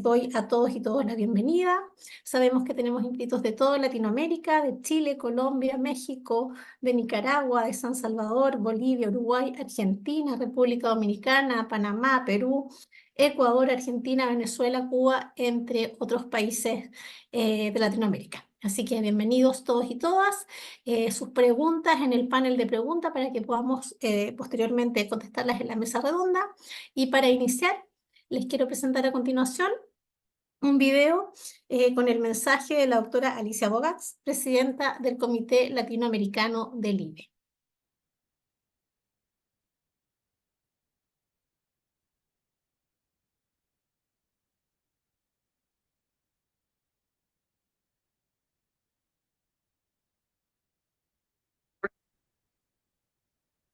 Doy a todos y todas la bienvenida. Sabemos que tenemos inscritos de toda Latinoamérica, de Chile, Colombia, México, de Nicaragua, de San Salvador, Bolivia, Uruguay, Argentina, República Dominicana, Panamá, Perú, Ecuador, Argentina, Venezuela, Cuba, entre otros países de Latinoamérica. Así que bienvenidos todos y todas. Sus preguntas en el panel de preguntas para que podamos posteriormente contestarlas en la mesa redonda. Y para iniciar, les quiero presentar a continuación un video con el mensaje de la doctora Alicia Bogats, presidenta del Comité Latinoamericano del IBE.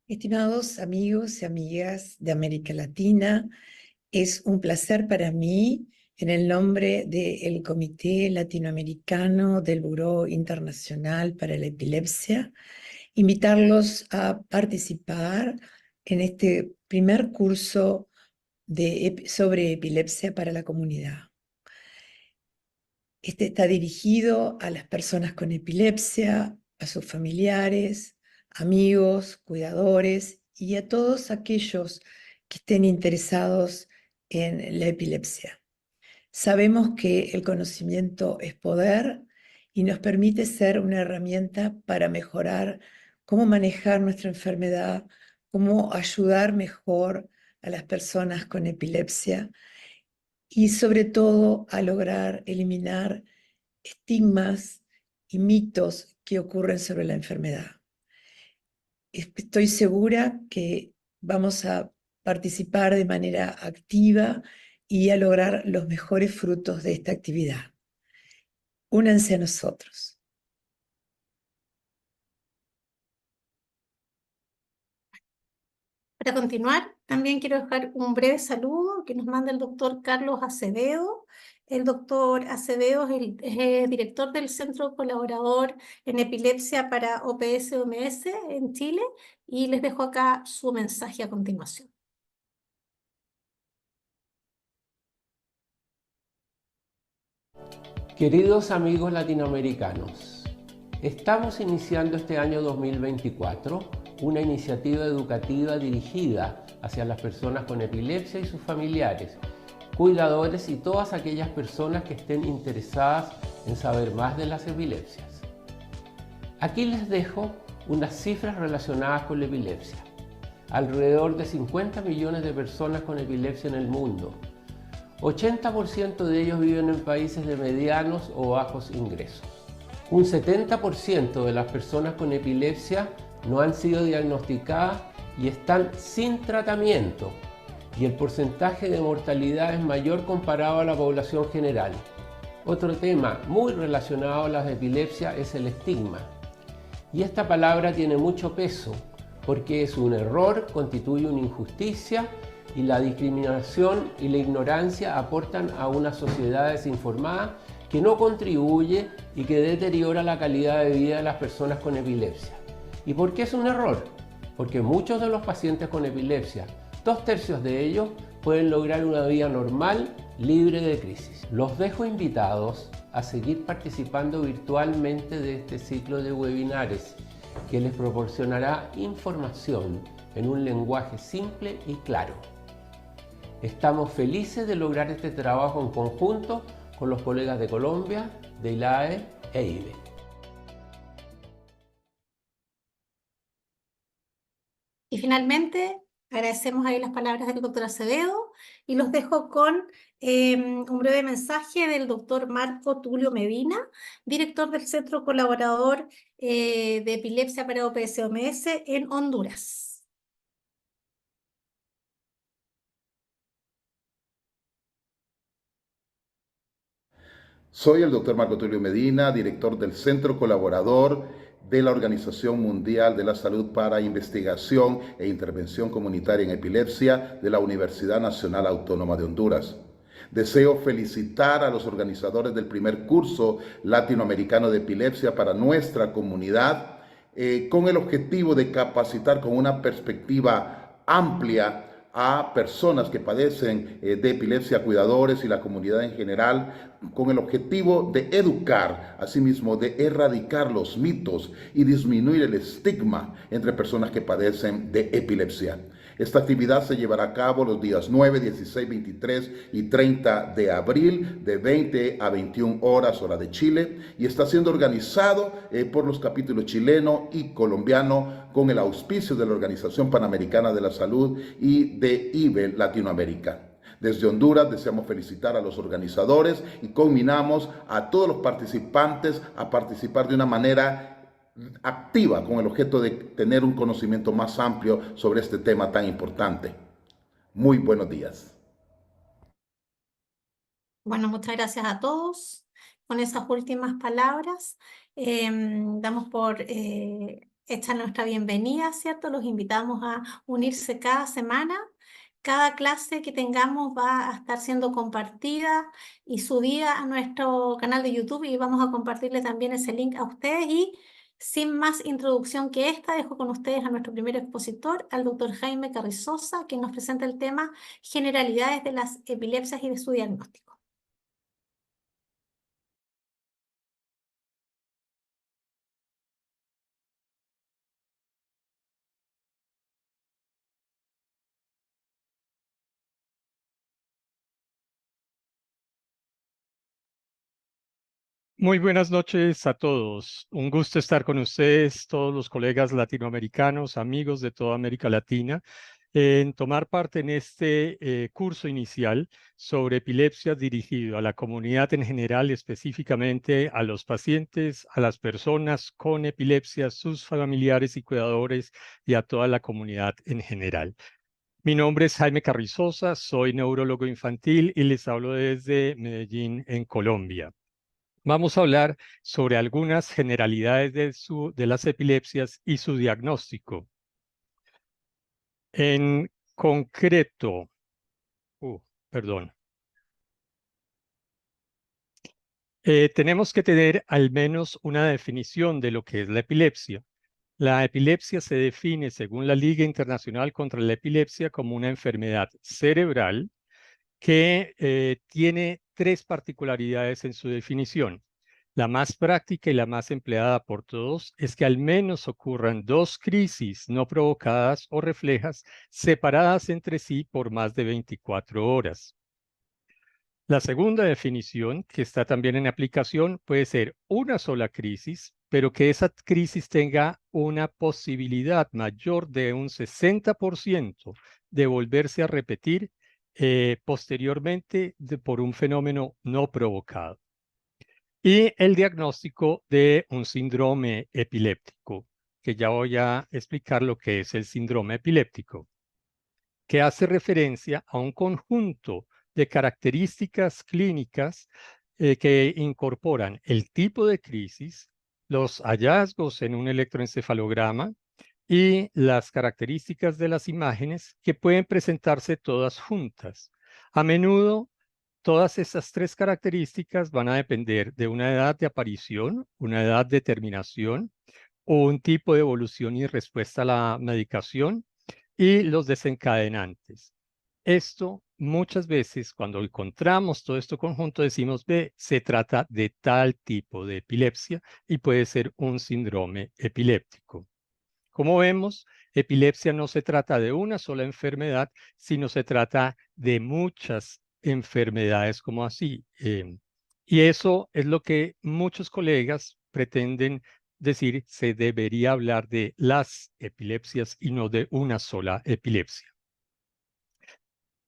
Estimados amigos y amigas de América Latina, es un placer para mí, en el nombre del Comité Latinoamericano del Buró Internacional para la Epilepsia, invitarlos a participar en este primer curso sobre epilepsia para la comunidad. Este está dirigido a las personas con epilepsia, a sus familiares, amigos, cuidadores y a todos aquellos que estén interesados en la epilepsia. Sabemos que el conocimiento es poder y nos permite ser una herramienta para mejorar cómo manejar nuestra enfermedad, cómo ayudar mejor a las personas con epilepsia y sobre todo a lograr eliminar estigmas y mitos que ocurren sobre la enfermedad. Estoy segura que vamos a participar de manera activa y a lograr los mejores frutos de esta actividad. Únanse a nosotros. Para continuar, también quiero dejar un breve saludo que nos manda el doctor Carlos Acevedo. El doctor Acevedo es el director del Centro Colaborador en Epilepsia para OPS-OMS en Chile y les dejo acá su mensaje a continuación. Queridos amigos latinoamericanos, estamos iniciando este año 2024 una iniciativa educativa dirigida hacia las personas con epilepsia y sus familiares, cuidadores y todas aquellas personas que estén interesadas en saber más de las epilepsias. Aquí les dejo unas cifras relacionadas con la epilepsia. Alrededor de 50 millones de personas con epilepsia en el mundo. 80% de ellos viven en países de medianos o bajos ingresos. Un 70% de las personas con epilepsia no han sido diagnosticadas y están sin tratamiento, y el porcentaje de mortalidad es mayor comparado a la población general. Otro tema muy relacionado a las epilepsias es el estigma, y esta palabra tiene mucho peso porque es un error, constituye una injusticia, y la discriminación y la ignorancia aportan a una sociedad desinformada que no contribuye y que deteriora la calidad de vida de las personas con epilepsia. ¿Y por qué es un error? Porque muchos de los pacientes con epilepsia, 2/3 de ellos, pueden lograr una vida normal, libre de crisis. Los dejo invitados a seguir participando virtualmente de este ciclo de webinares que les proporcionará información en un lenguaje simple y claro. Estamos felices de lograr este trabajo en conjunto con los colegas de Colombia, de ILAE e IBE. Y finalmente, agradecemos ahí las palabras del doctor Acevedo y los dejo con un breve mensaje del doctor Marco Tulio Medina, director del Centro Colaborador de Epilepsia para OPS-OMS en Honduras. Soy el doctor Marco Tulio Medina, director del Centro Colaborador de la Organización Mundial de la Salud para Investigación e Intervención Comunitaria en Epilepsia de la Universidad Nacional Autónoma de Honduras. Deseo felicitar a los organizadores del primer curso latinoamericano de epilepsia para nuestra comunidad con el objetivo de capacitar con una perspectiva amplia a personas que padecen de epilepsia, cuidadores y la comunidad en general, con el objetivo de educar, asimismo de erradicar los mitos y disminuir el estigma entre personas que padecen de epilepsia. Esta actividad se llevará a cabo los días 9, 16, 23 y 30 de abril de 20 a 21 horas hora de Chile y está siendo organizado por los capítulos chileno y colombiano con el auspicio de la Organización Panamericana de la Salud y de IBE Latinoamérica. Desde Honduras deseamos felicitar a los organizadores y conminamos a todos los participantes a participar de una manera activa con el objeto de tener un conocimiento más amplio sobre este tema tan importante. Muy buenos días. Bueno, muchas gracias a todos. Con esas últimas palabras, damos por hecha nuestra bienvenida, ¿cierto? Los invitamos a unirse cada semana. Cada clase que tengamos va a estar siendo compartida y subida a nuestro canal de YouTube y vamos a compartirle también ese link a ustedes. Y sin más introducción que esta, dejo con ustedes a nuestro primer expositor, al doctor Jaime Carrizosa, que nos presenta el tema Generalidades de las epilepsias y de su diagnóstico. Muy buenas noches a todos. Un gusto estar con ustedes, todos los colegas latinoamericanos, amigos de toda América Latina, en tomar parte en este curso inicial sobre epilepsia dirigido a la comunidad en general, específicamente a los pacientes, a las personas con epilepsia, sus familiares y cuidadores y a toda la comunidad en general. Mi nombre es Jaime Carrizosa, soy neurólogo infantil y les hablo desde Medellín, en Colombia. Vamos a hablar sobre algunas generalidades de las epilepsias y su diagnóstico. En concreto, perdón. Tenemos que tener al menos una definición de lo que es la epilepsia. La epilepsia se define, según la Liga Internacional contra la Epilepsia, como una enfermedad cerebral que tiene tres particularidades en su definición. La más práctica y la más empleada por todos es que al menos ocurran dos crisis no provocadas o reflejas separadas entre sí por más de 24 horas. La segunda definición, que está también en aplicación, puede ser una sola crisis, pero que esa crisis tenga una posibilidad mayor de un 60% de volverse a repetir posteriormente por un fenómeno no provocado. Y el diagnóstico de un síndrome epiléptico, que ya voy a explicar lo que es el síndrome epiléptico, que hace referencia a un conjunto de características clínicas que incorporan el tipo de crisis, los hallazgos en un electroencefalograma y las características de las imágenes que pueden presentarse todas juntas. A menudo, todas esas tres características van a depender de una edad de aparición, una edad de terminación o un tipo de evolución y respuesta a la medicación y los desencadenantes. Esto muchas veces cuando encontramos todo esto conjunto decimos, ve, se trata de tal tipo de epilepsia y puede ser un síndrome epiléptico. Como vemos, epilepsia no se trata de una sola enfermedad, sino se trata de muchas enfermedades como así. Y eso es lo que muchos colegas pretenden decir, se debería hablar de las epilepsias y no de una sola epilepsia.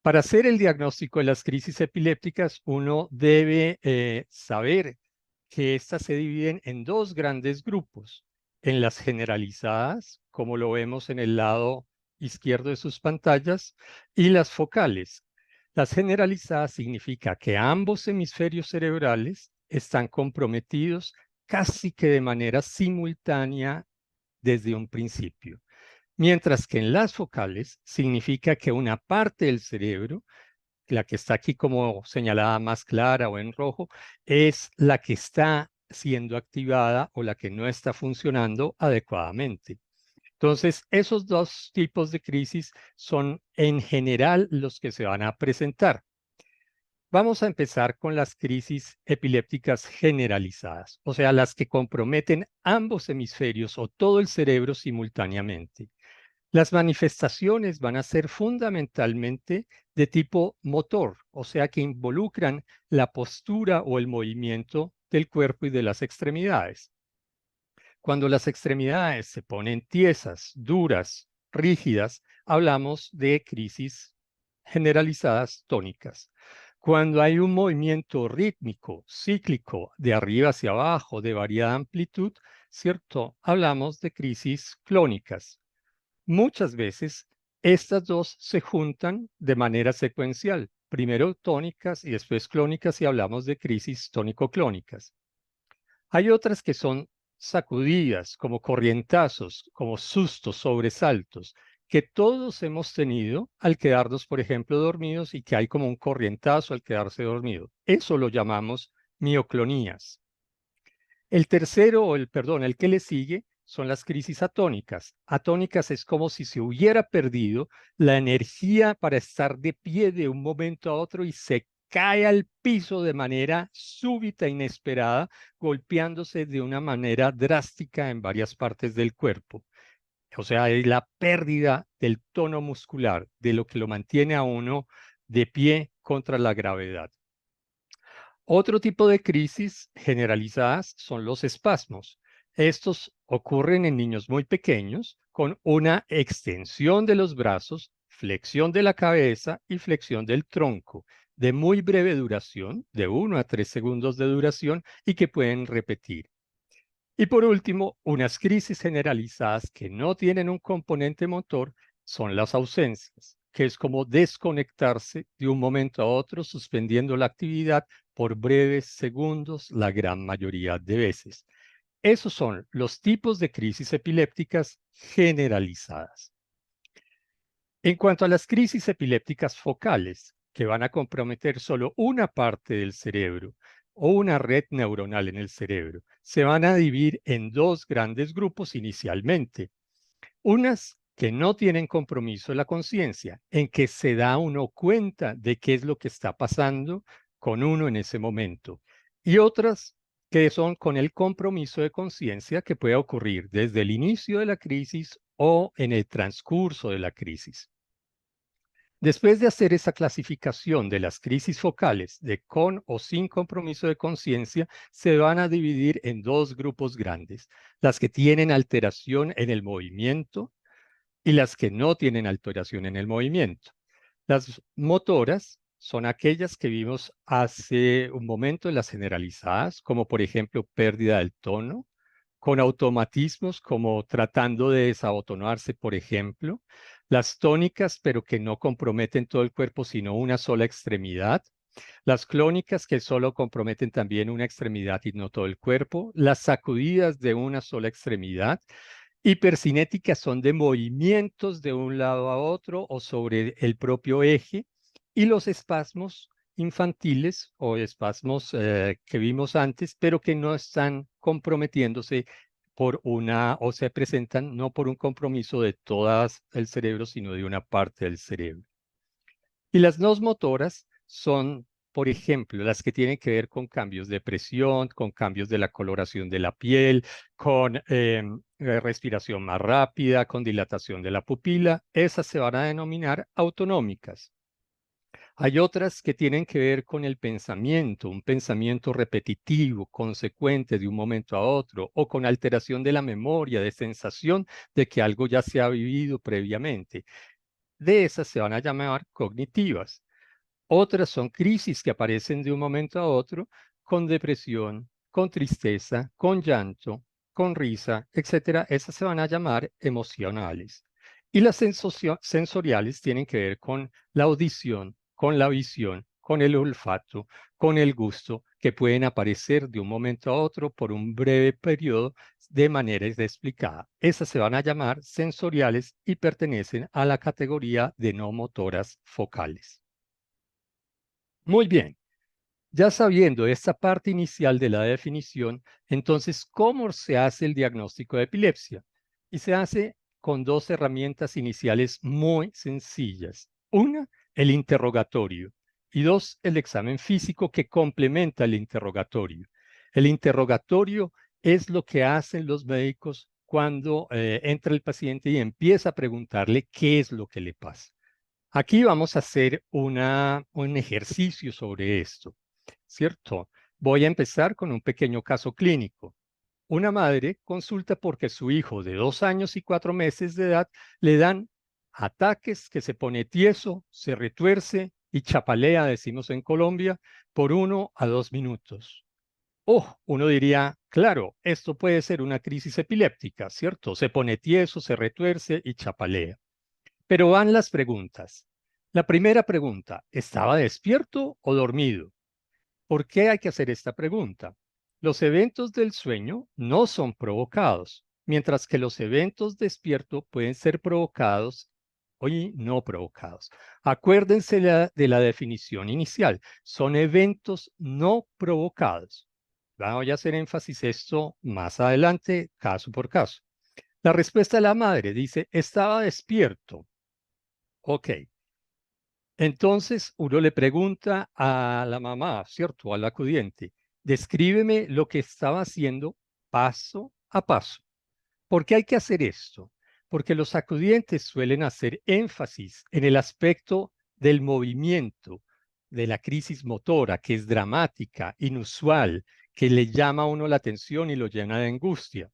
Para hacer el diagnóstico de las crisis epilépticas, uno debe saber que éstas se dividen en dos grandes grupos. En las generalizadas, como lo vemos en el lado izquierdo de sus pantallas, y las focales. Las generalizadas significa que ambos hemisferios cerebrales están comprometidos casi que de manera simultánea desde un principio. Mientras que en las focales significa que una parte del cerebro, la que está aquí como señalada más clara o en rojo, es la que está siendo activada o la que no está funcionando adecuadamente. Entonces, esos dos tipos de crisis son en general los que se van a presentar. Vamos a empezar con las crisis epilépticas generalizadas, o sea, las que comprometen ambos hemisferios o todo el cerebro simultáneamente. Las manifestaciones van a ser fundamentalmente de tipo motor, o sea, que involucran la postura o el movimiento del cuerpo y de las extremidades. Cuando las extremidades se ponen tiesas, duras, rígidas, hablamos de crisis generalizadas tónicas. Cuando hay un movimiento rítmico, cíclico, de arriba hacia abajo, de variada amplitud, ¿cierto? Hablamos de crisis clónicas. Muchas veces estas dos se juntan de manera secuencial. Primero tónicas y después clónicas y hablamos de crisis tónico-clónicas. Hay otras que son sacudidas, como corrientazos, como sustos, sobresaltos, que todos hemos tenido al quedarnos, por ejemplo, dormidos y que hay como un corrientazo al quedarse dormido. Eso lo llamamos mioclonías. El tercero, el que le sigue, son las crisis atónicas. Atónicas es como si se hubiera perdido la energía para estar de pie de un momento a otro y se cae al piso de manera súbita, inesperada, golpeándose de una manera drástica en varias partes del cuerpo. O sea, es la pérdida del tono muscular, de lo que lo mantiene a uno de pie contra la gravedad. Otro tipo de crisis generalizadas son los espasmos. Estos ocurren en niños muy pequeños con una extensión de los brazos, flexión de la cabeza y flexión del tronco, de muy breve duración, de 1 a 3 segundos de duración y que pueden repetir. Y por último, unas crisis generalizadas que no tienen un componente motor son las ausencias, que es como desconectarse de un momento a otro, suspendiendo la actividad por breves segundos la gran mayoría de veces. Esos son los tipos de crisis epilépticas generalizadas. En cuanto a las crisis epilépticas focales, que van a comprometer solo una parte del cerebro o una red neuronal en el cerebro, se van a dividir en dos grandes grupos inicialmente. Unas que no tienen compromiso de la conciencia, en que se da uno cuenta de qué es lo que está pasando con uno en ese momento. Y otras que son con el compromiso de conciencia que puede ocurrir desde el inicio de la crisis o en el transcurso de la crisis. Después de hacer esa clasificación de las crisis focales de con o sin compromiso de conciencia, se van a dividir en dos grupos grandes, las que tienen alteración en el movimiento y las que no tienen alteración en el movimiento. Las motoras son aquellas que vimos hace un momento en las generalizadas, como por ejemplo pérdida del tono, con automatismos como tratando de desabotonarse, por ejemplo, las tónicas, pero que no comprometen todo el cuerpo, sino una sola extremidad, las clónicas que solo comprometen también una extremidad y no todo el cuerpo, las sacudidas de una sola extremidad, hipercinéticas son de movimientos de un lado a otro o sobre el propio eje, y los espasmos infantiles o espasmos que vimos antes, pero que no están comprometiéndose por una, o se presentan no por un compromiso de todo el cerebro, sino de una parte del cerebro. Y las no motoras son, por ejemplo, las que tienen que ver con cambios de presión, con cambios de la coloración de la piel, con respiración más rápida, con dilatación de la pupila. Esas se van a denominar autonómicas. Hay otras que tienen que ver con el pensamiento, un pensamiento repetitivo, consecuente de un momento a otro, o con alteración de la memoria, de sensación de que algo ya se ha vivido previamente. De esas se van a llamar cognitivas. Otras son crisis que aparecen de un momento a otro con depresión, con tristeza, con llanto, con risa, etc. Esas se van a llamar emocionales. Y las sensoriales tienen que ver con la audición, con la visión, con el olfato, con el gusto, que pueden aparecer de un momento a otro por un breve periodo de manera inexplicada. Esas se van a llamar sensoriales y pertenecen a la categoría de no motoras focales. Muy bien, ya sabiendo esta parte inicial de la definición, entonces, ¿cómo se hace el diagnóstico de epilepsia? Y se hace con dos herramientas iniciales muy sencillas. Una, el interrogatorio, y dos, el examen físico que complementa el interrogatorio. El interrogatorio es lo que hacen los médicos cuando entra el paciente y empieza a preguntarle qué es lo que le pasa. Aquí vamos a hacer un ejercicio sobre esto, ¿cierto? Voy a empezar con un pequeño caso clínico. Una madre consulta porque su hijo de 2 años y 4 meses de edad le dan ataques, que se pone tieso, se retuerce y chapalea, decimos en Colombia, por 1 a 2 minutos. Oh, uno diría, claro, esto puede ser una crisis epiléptica, ¿cierto? Se pone tieso, se retuerce y chapalea. Pero van las preguntas. La primera pregunta, ¿estaba despierto o dormido? ¿Por qué hay que hacer esta pregunta? Los eventos del sueño no son provocados, mientras que los eventos despierto pueden ser provocados o no provocados. Acuérdense de la definición inicial. Son eventos no provocados. Voy a hacer énfasis esto más adelante, caso por caso. La respuesta de la madre dice, estaba despierto. Ok. Entonces uno le pregunta a la mamá, ¿cierto? Al acudiente, descríbeme lo que estaba haciendo paso a paso. ¿Por qué hay que hacer esto? Porque los acudientes suelen hacer énfasis en el aspecto del movimiento, de la crisis motora, que es dramática, inusual, que le llama a uno la atención y lo llena de angustia.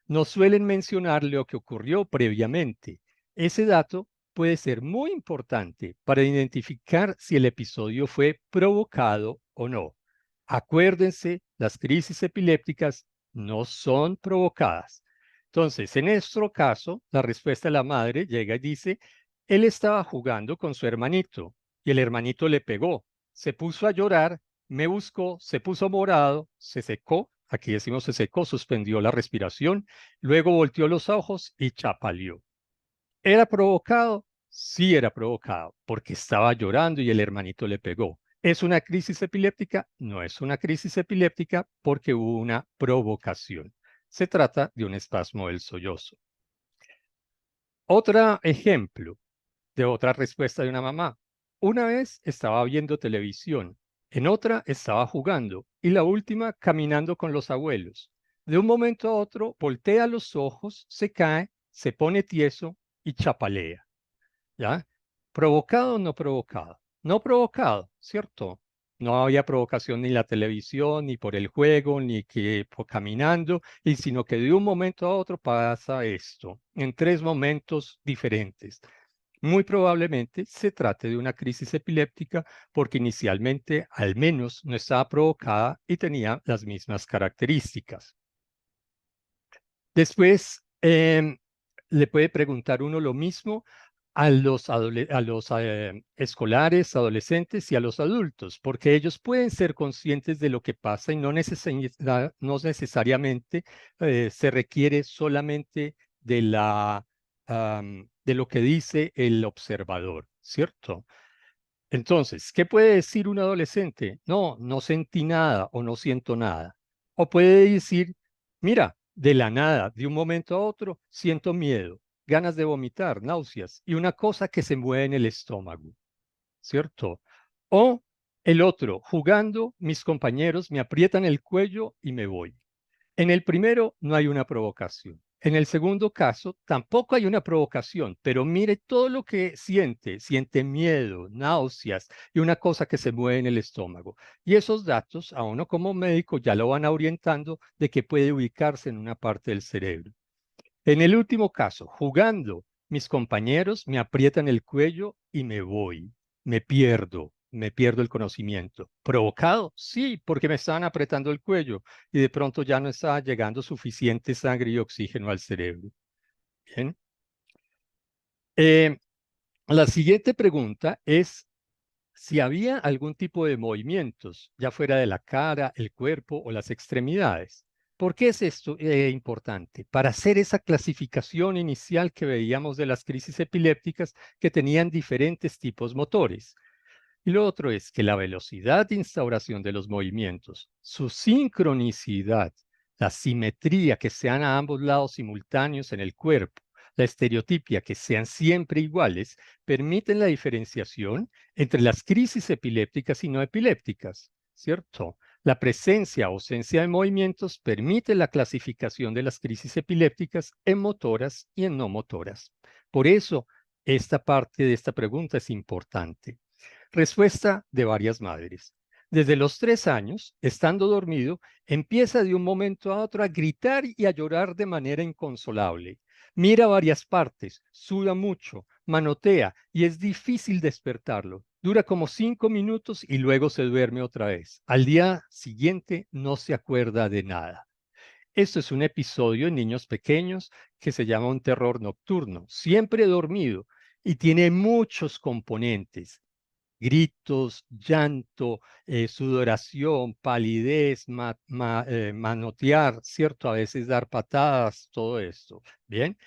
No suelen mencionar lo que ocurrió previamente. Ese dato puede ser muy importante para identificar si el episodio fue provocado o no. Acuérdense, las crisis epilépticas no son provocadas. Entonces, en nuestro caso, la respuesta de la madre llega y dice, él estaba jugando con su hermanito y el hermanito le pegó, se puso a llorar, me buscó, se puso morado, se secó, aquí decimos se secó, suspendió la respiración, luego volteó los ojos y chapaleó. ¿Era provocado? Sí era provocado, porque estaba llorando y el hermanito le pegó. ¿Es una crisis epiléptica? No es una crisis epiléptica porque hubo una provocación. Se trata de un espasmo del sollozo. Otro ejemplo de otra respuesta de una mamá. Una vez estaba viendo televisión, en otra estaba jugando y la última caminando con los abuelos. De un momento a otro voltea los ojos, se cae, se pone tieso y chapalea. ¿Ya? ¿Provocado o no provocado? No provocado, ¿cierto? No había provocación ni la televisión, ni por el juego, ni que por caminando, y sino que de un momento a otro pasa esto, en 3 momentos diferentes. Muy probablemente se trate de una crisis epiléptica porque inicialmente al menos no estaba provocada y tenía las mismas características. Después le puede preguntar uno lo mismo a los escolares, adolescentes y a los adultos, porque ellos pueden ser conscientes de lo que pasa y no necesariamente se requiere solamente de de lo que dice el observador, ¿cierto? Entonces, ¿qué puede decir un adolescente? No, no sentí nada o no siento nada. O puede decir, mira, de la nada, de un momento a otro, siento miedo, ganas de vomitar, náuseas y una cosa que se mueve en el estómago, ¿cierto? O el otro, jugando, mis compañeros me aprietan el cuello y me voy. En el primero no hay una provocación. En el segundo caso tampoco hay una provocación, pero mire todo lo que siente. Siente miedo, náuseas y una cosa que se mueve en el estómago. Y esos datos a uno como médico ya lo van orientando de que puede ubicarse en una parte del cerebro. En el último caso, jugando, mis compañeros me aprietan el cuello y me voy, me pierdo el conocimiento. ¿Provocado? Sí, porque me estaban apretando el cuello y de pronto ya no estaba llegando suficiente sangre y oxígeno al cerebro. Bien. La siguiente pregunta es si había algún tipo de movimientos, ya fuera de la cara, el cuerpo o las extremidades. ¿Por qué es esto importante? Para hacer esa clasificación inicial que veíamos de las crisis epilépticas que tenían diferentes tipos motores. Y lo otro es que la velocidad de instauración de los movimientos, su sincronicidad, la simetría que sean a ambos lados simultáneos en el cuerpo, la estereotipia, que sean siempre iguales, permiten la diferenciación entre las crisis epilépticas y no epilépticas, ¿cierto? La presencia o ausencia de movimientos permite la clasificación de las crisis epilépticas en motoras y en no motoras. Por eso, esta parte de esta pregunta es importante. Respuesta de varias madres. Desde los 3 años, estando dormido, empieza de un momento a otro a gritar y a llorar de manera inconsolable. Mira varias partes, suda mucho, manotea y es difícil despertarlo. Dura como 5 minutos y luego se duerme otra vez. Al día siguiente no se acuerda de nada. Esto es un episodio en niños pequeños que se llama un terror nocturno, siempre dormido y tiene muchos componentes. Gritos, llanto, sudoración, palidez, manotear, ¿cierto? A veces dar patadas, todo esto. Bien,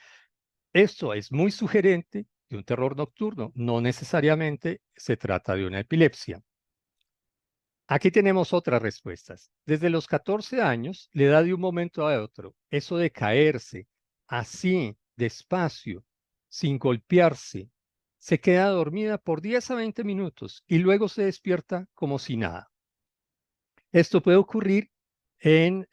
esto es muy sugerente de un terror nocturno. No necesariamente se trata de una epilepsia. Aquí tenemos otras respuestas. Desde los 14 años le da de un momento a otro. Eso de caerse así, despacio, sin golpearse, se queda dormida por 10 a 20 minutos y luego se despierta como si nada. Esto puede ocurrir en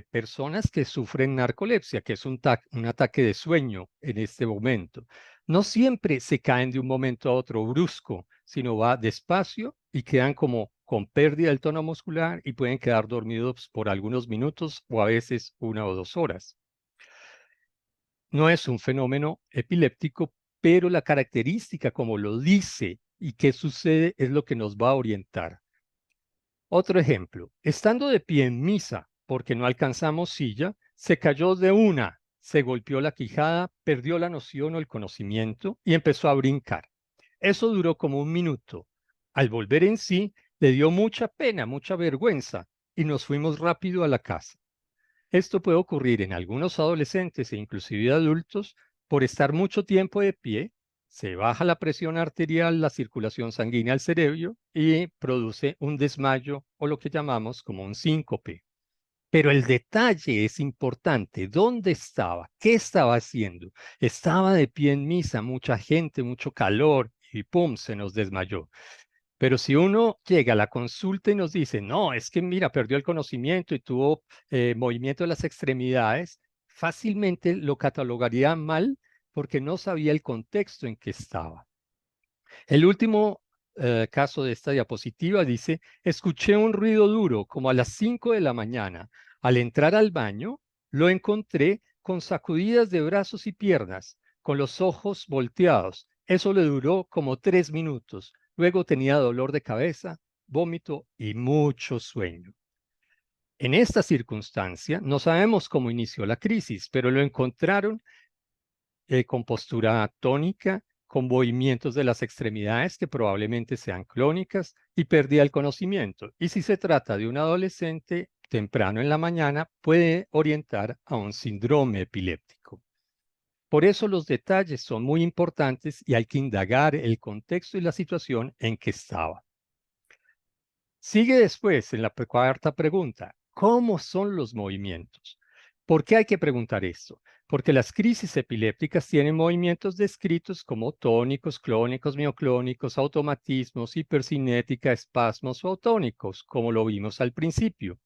personas que sufren narcolepsia, que es un ataque de sueño en este momento. No siempre se caen de un momento a otro brusco, sino va despacio y quedan como con pérdida del tono muscular y pueden quedar dormidos por algunos minutos o a veces 1 o 2 horas. No es un fenómeno epiléptico, pero la característica como lo dice y qué sucede es lo que nos va a orientar. Otro ejemplo, estando de pie en misa porque no alcanzamos silla, se cayó de una, se golpeó la quijada, perdió la noción o el conocimiento y empezó a brincar. Eso duró como 1 minuto. Al volver en sí, le dio mucha pena, mucha vergüenza y nos fuimos rápido a la casa. Esto puede ocurrir en algunos adolescentes e inclusive adultos por estar mucho tiempo de pie, se baja la presión arterial, la circulación sanguínea al cerebro y produce un desmayo o lo que llamamos como un síncope. Pero el detalle es importante. ¿Dónde estaba? ¿Qué estaba haciendo? Estaba de pie en misa, mucha gente, mucho calor y ¡pum! Se nos desmayó. Pero si uno llega a la consulta y nos dice, no, es que mira, perdió el conocimiento y tuvo movimiento de las extremidades, fácilmente lo catalogaría mal porque no sabía el contexto en que estaba. El último caso de esta diapositiva dice, escuché un ruido duro como a las 5 de la mañana. Al entrar al baño, lo encontré con sacudidas de brazos y piernas, con los ojos volteados. Eso le duró como 3 minutos. Luego tenía dolor de cabeza, vómito y mucho sueño. En esta circunstancia, no sabemos cómo inició la crisis, pero lo encontraron con postura tónica, con movimientos de las extremidades que probablemente sean clónicas y pérdida del conocimiento. Y si se trata de un adolescente temprano en la mañana, puede orientar a un síndrome epiléptico. Por eso los detalles son muy importantes y hay que indagar el contexto y la situación en que estaba. Sigue después en la cuarta pregunta, ¿cómo son los movimientos? ¿Por qué hay que preguntar esto? Porque las crisis epilépticas tienen movimientos descritos como tónicos, clónicos, mioclónicos, automatismos, hipercinética, espasmos o autónicos, como lo vimos al principio.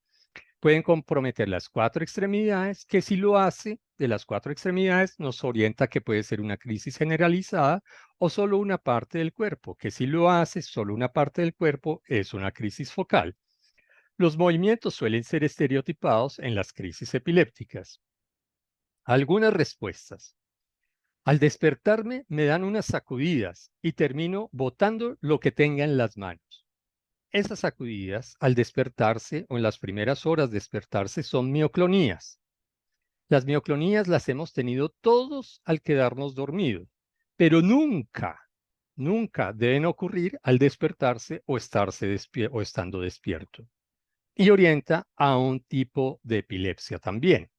Pueden comprometer las 4 extremidades, que si lo hace de las 4 extremidades nos orienta que puede ser una crisis generalizada o solo una parte del cuerpo, que si lo hace solo una parte del cuerpo es una crisis focal. Los movimientos suelen ser estereotipados en las crisis epilépticas. Algunas respuestas. Al despertarme me dan unas sacudidas y termino botando lo que tenga en las manos. Esas sacudidas, al despertarse o en las primeras horas de despertarse, son mioclonías. Las mioclonías las hemos tenido todos al quedarnos dormidos, pero nunca deben ocurrir al despertarse o estando despierto. Y orienta a un tipo de epilepsia también.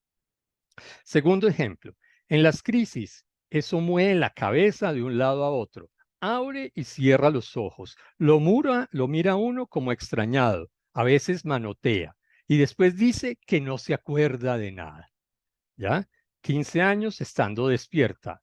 Segundo ejemplo, en las crisis, eso mueve la cabeza de un lado a otro. Abre y cierra los ojos. Lo mira uno como extrañado. A veces manotea. Y después dice que no se acuerda de nada. ¿Ya? 15 años estando despierta.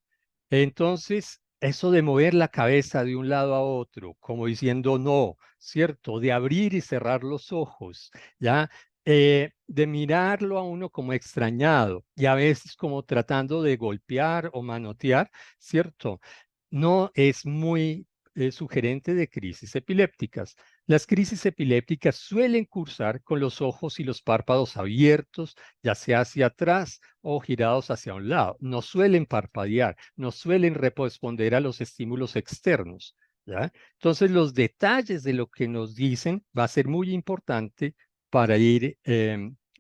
Entonces, eso de mover la cabeza de un lado a otro, como diciendo no, ¿cierto? De abrir y cerrar los ojos, ¿ya? De mirarlo a uno como extrañado y a veces como tratando de golpear o manotear, ¿cierto? No es muy sugerente de crisis epilépticas. Las crisis epilépticas suelen cursar con los ojos y los párpados abiertos, ya sea hacia atrás o girados hacia un lado. No suelen parpadear, no suelen responder a los estímulos externos, ¿ya? Entonces, los detalles de lo que nos dicen va a ser muy importante para ir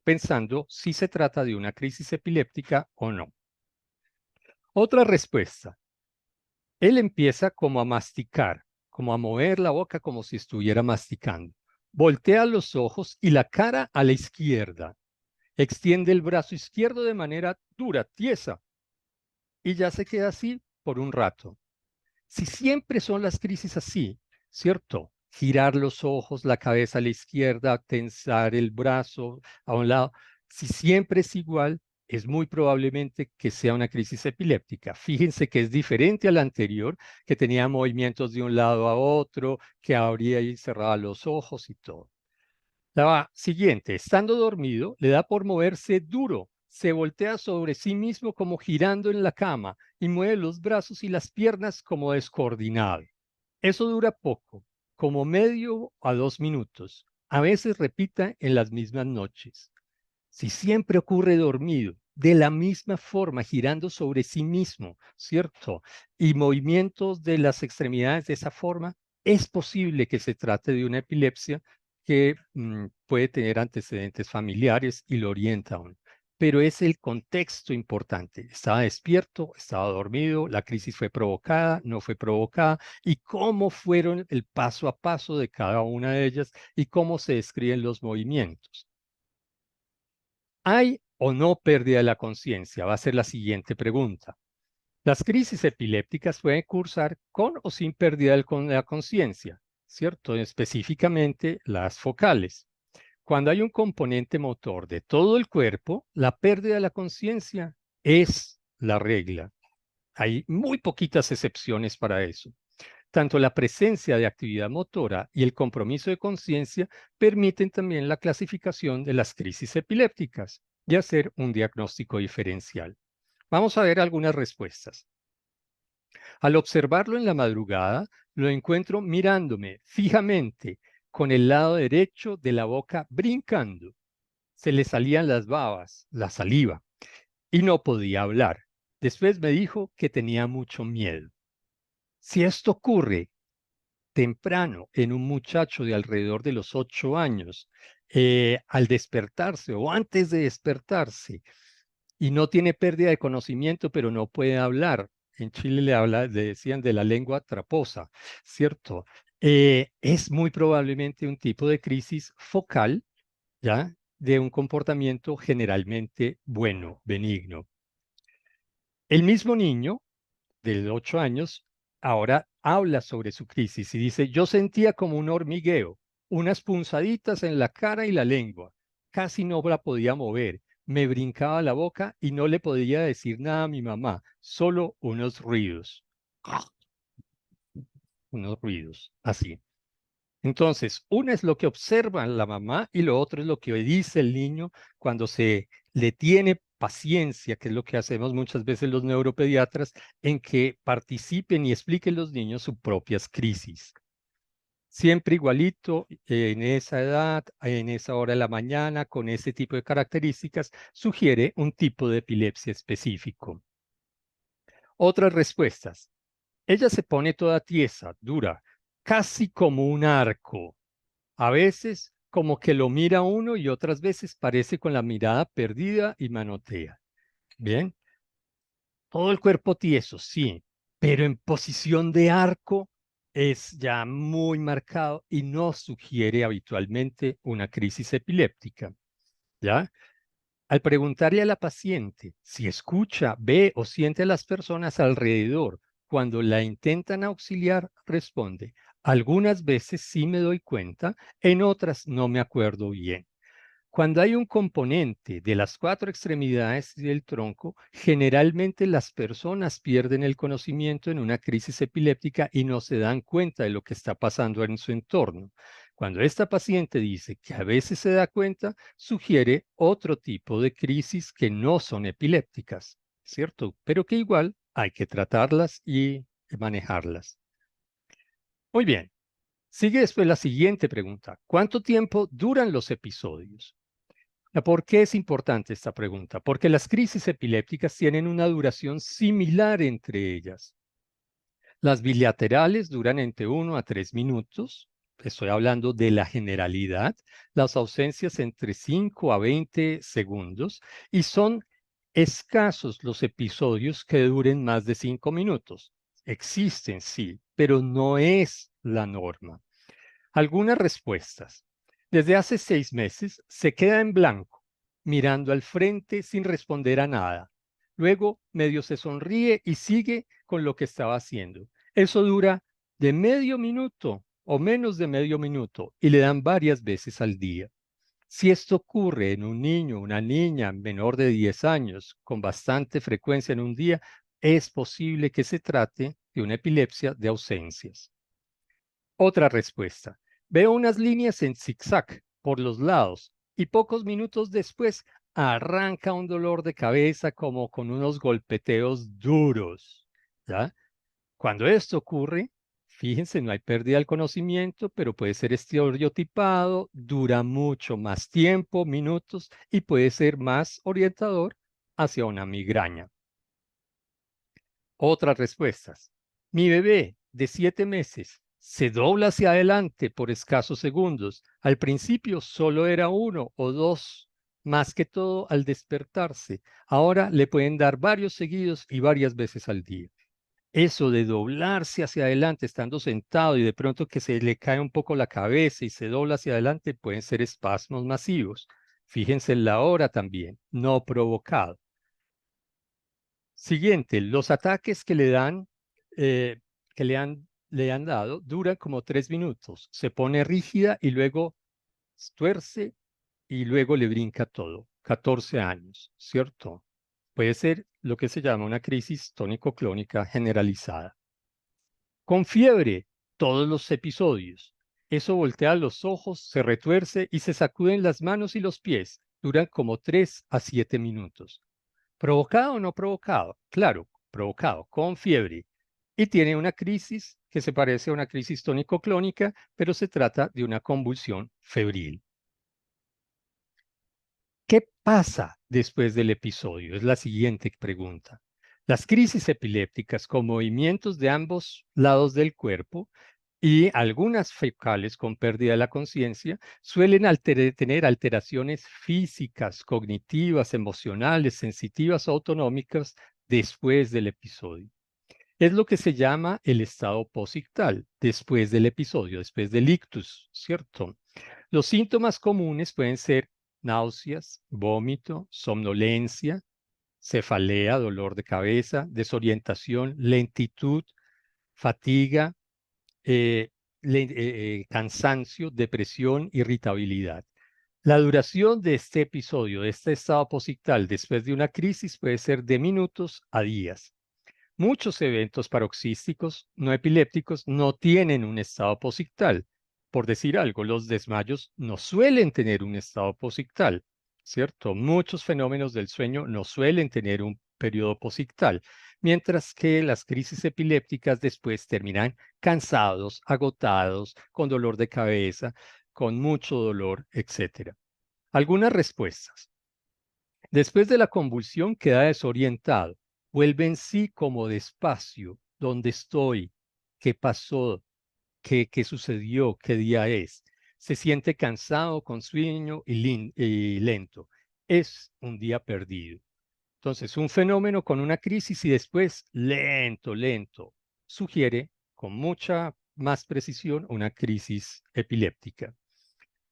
pensando si se trata de una crisis epiléptica o no. Otra respuesta. Él empieza como a masticar, como a mover la boca como si estuviera masticando. Voltea los ojos y la cara a la izquierda. Extiende el brazo izquierdo de manera dura, tiesa, y ya se queda así por un rato. Si siempre son las crisis así, ¿cierto? Girar los ojos, la cabeza a la izquierda, tensar el brazo a un lado. Si siempre es igual, es muy probablemente que sea una crisis epiléptica. Fíjense que es diferente a la anterior, que tenía movimientos de un lado a otro, que abría y cerraba los ojos y todo. La siguiente, estando dormido, le da por moverse duro, se voltea sobre sí mismo como girando en la cama y mueve los brazos y las piernas como descoordinado. Eso dura poco, como medio a 2 minutos. A veces repita en las mismas noches. Si siempre ocurre dormido, de la misma forma, girando sobre sí mismo, ¿cierto? Y movimientos de las extremidades de esa forma, es posible que se trate de una epilepsia que puede tener antecedentes familiares y lo orienta a uno. Pero es el contexto importante. Estaba despierto, estaba dormido, la crisis fue provocada, no fue provocada, y cómo fueron el paso a paso de cada una de ellas y cómo se describen los movimientos. ¿Hay o no pérdida de la conciencia? Va a ser la siguiente pregunta. Las crisis epilépticas pueden cursar con o sin pérdida de la conciencia, ¿cierto? Específicamente las focales. Cuando hay un componente motor de todo el cuerpo, la pérdida de la conciencia es la regla. Hay muy poquitas excepciones para eso. Tanto la presencia de actividad motora y el compromiso de conciencia permiten también la clasificación de las crisis epilépticas y hacer un diagnóstico diferencial. Vamos a ver algunas respuestas. Al observarlo en la madrugada, lo encuentro mirándome fijamente con el lado derecho de la boca brincando. Se le salían las babas, la saliva, y no podía hablar. Después me dijo que tenía mucho miedo. Si esto ocurre temprano en un muchacho de alrededor de los 8 años, al despertarse o antes de despertarse, y no tiene pérdida de conocimiento, pero no puede hablar. En Chile le decían de la lengua traposa, ¿cierto? Es muy probablemente un tipo de crisis focal, ¿ya? De un comportamiento generalmente bueno, benigno. El mismo niño de 8 años ahora habla sobre su crisis y dice, yo sentía como un hormigueo, unas punzaditas en la cara y la lengua, casi no la podía mover, me brincaba la boca y no le podía decir nada a mi mamá, solo unos ruidos, así. Entonces, una es lo que observa la mamá y lo otro es lo que dice el niño cuando se le tiene paciencia, que es lo que hacemos muchas veces los neuropediatras, en que participen y expliquen los niños sus propias crisis. Siempre igualito, en esa edad, en esa hora de la mañana, con ese tipo de características, sugiere un tipo de epilepsia específico. Otras respuestas. Ella se pone toda tiesa, dura, casi como un arco. A veces como que lo mira uno y otras veces parece con la mirada perdida y manotea. Bien, todo el cuerpo tieso, sí, pero en posición de arco es ya muy marcado y no sugiere habitualmente una crisis epiléptica. ¿Ya? Al preguntarle a la paciente si escucha, ve o siente a las personas alrededor cuando la intentan auxiliar, responde, algunas veces sí me doy cuenta, en otras no me acuerdo bien. Cuando hay un componente de las 4 extremidades del tronco, generalmente las personas pierden el conocimiento en una crisis epiléptica y no se dan cuenta de lo que está pasando en su entorno. Cuando esta paciente dice que a veces se da cuenta, sugiere otro tipo de crisis que no son epilépticas, ¿cierto? Pero que igual hay que tratarlas y manejarlas. Muy bien. Sigue después la siguiente pregunta. ¿Cuánto tiempo duran los episodios? ¿Por qué es importante esta pregunta? Porque las crisis epilépticas tienen una duración similar entre ellas. Las bilaterales duran entre 1 a 3 minutos. Estoy hablando de la generalidad. Las ausencias entre 5 a 20 segundos. Y son escasos los episodios que duren más de 5 minutos. Existen, sí, pero no es la norma. Algunas respuestas. Desde hace 6 meses se queda en blanco, mirando al frente sin responder a nada. Luego medio se sonríe y sigue con lo que estaba haciendo. Eso dura de medio minuto o menos de medio minuto y le dan varias veces al día. Si esto ocurre en un niño, una niña menor de 10 años con bastante frecuencia en un día, es posible que se trate de una epilepsia de ausencias. Otra respuesta. Veo unas líneas en zigzag por los lados y pocos minutos después arranca un dolor de cabeza como con unos golpeteos duros, ¿ya? Cuando esto ocurre, fíjense, no hay pérdida del conocimiento, pero puede ser estereotipado, dura mucho más tiempo, minutos, y puede ser más orientador hacia una migraña. Otras respuestas. Mi bebé de 7 meses se dobla hacia adelante por escasos segundos. Al principio solo era 1 o 2, más que todo al despertarse. Ahora le pueden dar varios seguidos y varias veces al día. Eso de doblarse hacia adelante estando sentado y de pronto que se le cae un poco la cabeza y se dobla hacia adelante pueden ser espasmos masivos. Fíjense en la hora también, no provocado. Siguiente, los ataques que le dan, que le han dado, duran como 3 minutos. Se pone rígida y luego tuerce y luego le brinca todo. 14 años, ¿cierto? Puede ser lo que se llama una crisis tónico-clónica generalizada. Con fiebre, todos los episodios. Eso voltea los ojos, se retuerce y se sacuden las manos y los pies. Duran como 3 a 7 minutos. ¿Provocado o no provocado? Claro, provocado, con fiebre. Y tiene una crisis que se parece a una crisis tónico-clónica, pero se trata de una convulsión febril. ¿Qué pasa después del episodio? Es la siguiente pregunta. Las crisis epilépticas con movimientos de ambos lados del cuerpo y algunas focales con pérdida de la conciencia suelen tener alteraciones físicas, cognitivas, emocionales, sensitivas o autonómicas después del episodio. Es lo que se llama el estado posictal, después del episodio, después del ictus, ¿cierto? Los síntomas comunes pueden ser náuseas, vómito, somnolencia, cefalea, dolor de cabeza, desorientación, lentitud, fatiga, cansancio, depresión, irritabilidad. La duración de este episodio, de este estado posictal después de una crisis puede ser de minutos a días. Muchos eventos paroxísticos no epilépticos no tienen un estado posictal. Por decir algo, los desmayos no suelen tener un estado posictal, ¿cierto? Muchos fenómenos del sueño no suelen tener un periodo posictal, mientras que las crisis epilépticas después terminan cansados, agotados, con dolor de cabeza, con mucho dolor, etc. Algunas respuestas. Después de la convulsión queda desorientado, vuelve en sí como despacio, ¿dónde estoy? ¿Qué pasó? ¿Qué sucedió? ¿Qué día es? Se siente cansado, con sueño y lento. Es un día perdido. Entonces, un fenómeno con una crisis y después lento, sugiere con mucha más precisión una crisis epiléptica.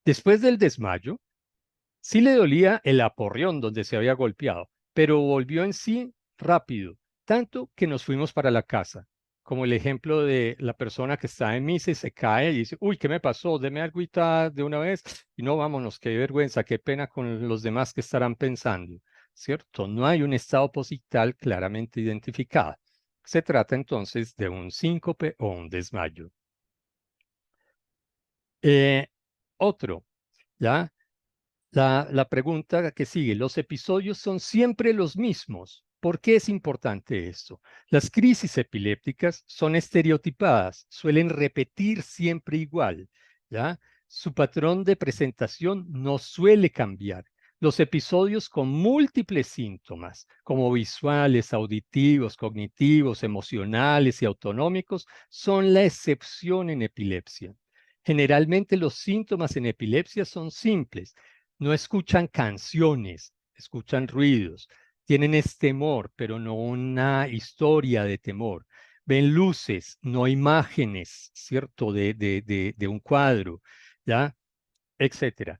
Después del desmayo, sí le dolía el aporreón donde se había golpeado, pero volvió en sí rápido, tanto que nos fuimos para la casa. como el ejemplo de la persona que está en misa y se cae y dice, uy, ¿qué me pasó? Deme agüita de una vez. Y no, vámonos, qué vergüenza, qué pena con los demás que estarán pensando, ¿cierto? No hay un estado posital claramente identificado. Se trata entonces de un síncope o un desmayo. Otro, ¿ya? La pregunta que sigue, ¿los episodios son siempre los mismos? ¿Por qué es importante esto? Las crisis epilépticas son estereotipadas, suelen repetir siempre igual, ¿ya? Su patrón de presentación no suele cambiar. Los episodios con múltiples síntomas, como visuales, auditivos, cognitivos, emocionales y autonómicos, son la excepción en epilepsia. Generalmente los síntomas en epilepsia son simples. No escuchan canciones, escuchan ruidos. Tienen temor, pero no una historia de temor. Ven luces, no imágenes, ¿cierto? De un cuadro, ¿ya? Etcétera.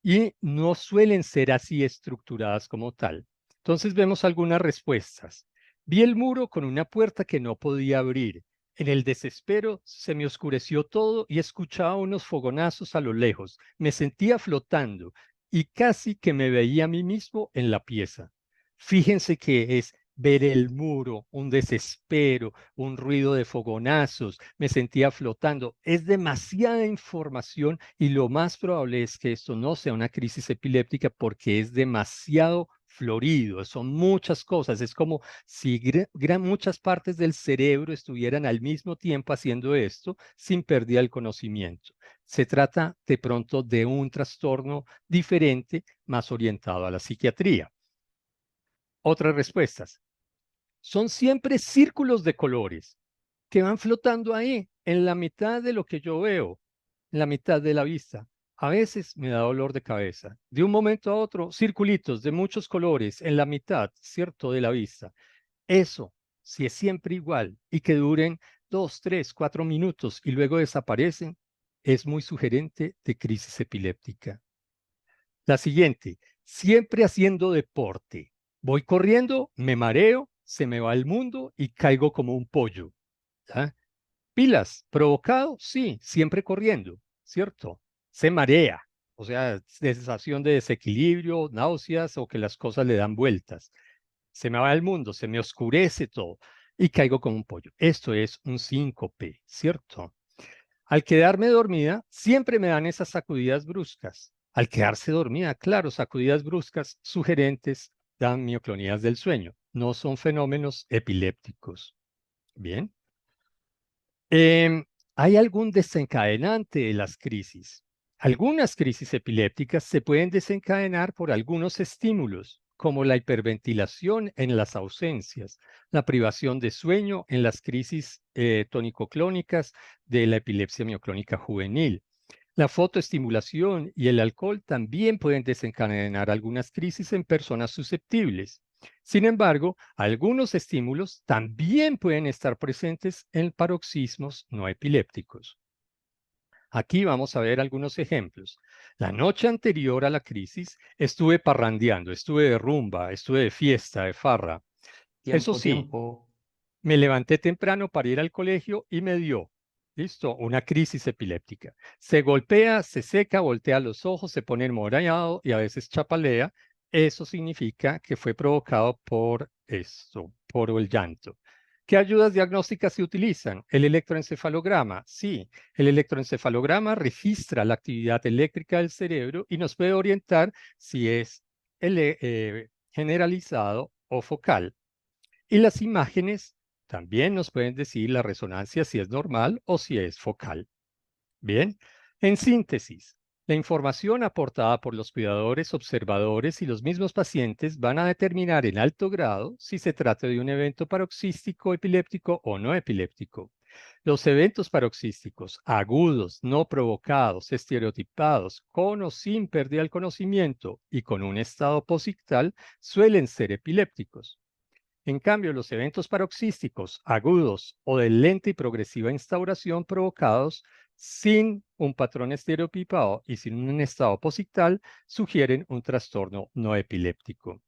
Y no suelen ser así estructuradas como tal. Entonces vemos algunas respuestas. Vi el muro con una puerta que no podía abrir. En el desespero se me oscureció todo y escuchaba unos fogonazos a lo lejos. Me sentía flotando y casi que me veía a mí mismo en la pieza. Fíjense que es ver el muro, un desespero, un ruido de fogonazos, me sentía flotando. Es demasiada información y lo más probable es que esto no sea una crisis epiléptica porque es demasiado florido, son muchas cosas, es como si muchas partes del cerebro estuvieran al mismo tiempo haciendo esto sin pérdida del conocimiento. Se trata de pronto de un trastorno diferente, más orientado a la psiquiatría. Otras respuestas. Son siempre círculos de colores que van flotando ahí, en la mitad de lo que yo veo, en la mitad de la vista. A veces me da dolor de cabeza. De un momento a otro, circulitos de muchos colores en la mitad, ¿cierto?, de la vista. Eso, si es siempre igual y que duren 2, 3, 4 minutos y luego desaparecen, es muy sugerente de crisis epiléptica. La siguiente, siempre haciendo deporte. Voy corriendo, me mareo, se me va el mundo y caigo como un pollo. ¿Ya? Pilas, provocado, sí, siempre corriendo, ¿cierto? Se marea, o sea, sensación de desequilibrio, náuseas o que las cosas le dan vueltas. Se me va el mundo, se me oscurece todo y caigo como un pollo. Esto es un síncope, ¿cierto? Al quedarme dormida, siempre me dan esas sacudidas bruscas. Al quedarse dormida, claro, sacudidas bruscas sugerentes dan mioclonías del sueño. No son fenómenos epilépticos. Bien. ¿Hay algún desencadenante de las crisis? Algunas crisis epilépticas se pueden desencadenar por algunos estímulos, como la hiperventilación en las ausencias, la privación de sueño en las crisis tónico-clónicas de la epilepsia mioclónica juvenil. La fotoestimulación y el alcohol también pueden desencadenar algunas crisis en personas susceptibles. Sin embargo, algunos estímulos también pueden estar presentes en paroxismos no epilépticos. Aquí vamos a ver algunos ejemplos. La noche anterior a la crisis estuve parrandeando, estuve de rumba, estuve de fiesta, de farra. Eso sí, Tiempo. me levanté temprano para ir al colegio y me dio, listo, una crisis epiléptica. Se golpea, se seca, voltea los ojos, se pone morado y a veces chapalea. Eso significa que fue provocado por esto, por el llanto. ¿Qué ayudas diagnósticas se utilizan? El electroencefalograma. Sí, el electroencefalograma registra la actividad eléctrica del cerebro y nos puede orientar si es generalizado o focal. Y las imágenes también nos pueden decir la resonancia si es normal o si es focal. Bien, en síntesis, la información aportada por los cuidadores, observadores y los mismos pacientes van a determinar en alto grado si se trata de un evento paroxístico epiléptico o no epiléptico. Los eventos paroxísticos agudos, no provocados, estereotipados, con o sin pérdida del conocimiento y con un estado posictal suelen ser epilépticos. En cambio, los eventos paroxísticos agudos o de lenta y progresiva instauración provocados sin un patrón estereotipado y sin un estado posictal sugieren un trastorno no epiléptico.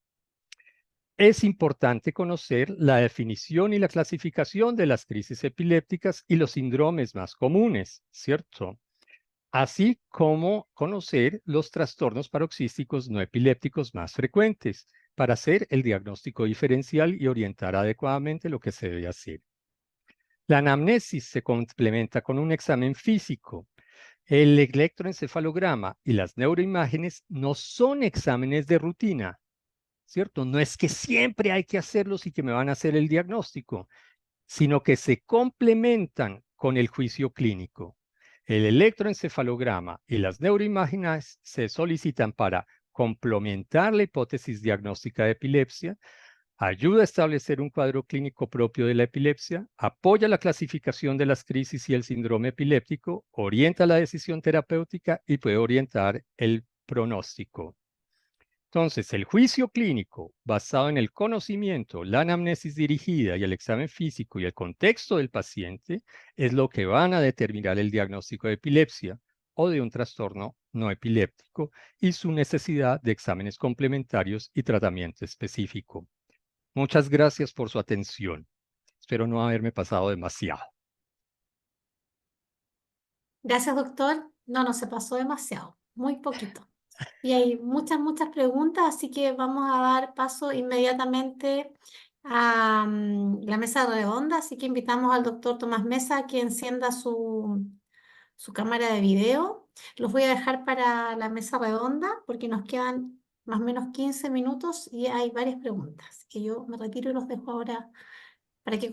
es importante conocer la definición y la clasificación de las crisis epilépticas y los síndromes más comunes, ¿cierto? Así como conocer los trastornos paroxísticos no epilépticos más frecuentes para hacer el diagnóstico diferencial y orientar adecuadamente lo que se debe hacer. La anamnesis se complementa con un examen físico. El electroencefalograma y las neuroimágenes no son exámenes de rutina, ¿cierto? No es que siempre hay que hacerlos y que me van a hacer el diagnóstico, sino que se complementan con el juicio clínico. El electroencefalograma y las neuroimágenes se solicitan para complementar la hipótesis diagnóstica de epilepsia, ayuda a establecer un cuadro clínico propio de la epilepsia, apoya la clasificación de las crisis y el síndrome epiléptico, orienta la decisión terapéutica y puede orientar el pronóstico. Entonces, el juicio clínico basado en el conocimiento, la anamnesis dirigida y el examen físico y el contexto del paciente es lo que van a determinar el diagnóstico de epilepsia o de un trastorno no epiléptico y su necesidad de exámenes complementarios y tratamiento específico. Muchas gracias por su atención. Espero no haberme pasado demasiado. Gracias, doctor. No se pasó demasiado, muy poquito. Y hay muchas preguntas, así que vamos a dar paso inmediatamente a la mesa redonda. Así que invitamos al doctor Tomás Mesa a que encienda su cámara de video. Los voy a dejar para la mesa redonda porque nos quedan más o menos 15 minutos y hay varias preguntas. Así que yo me retiro y los dejo ahora para que...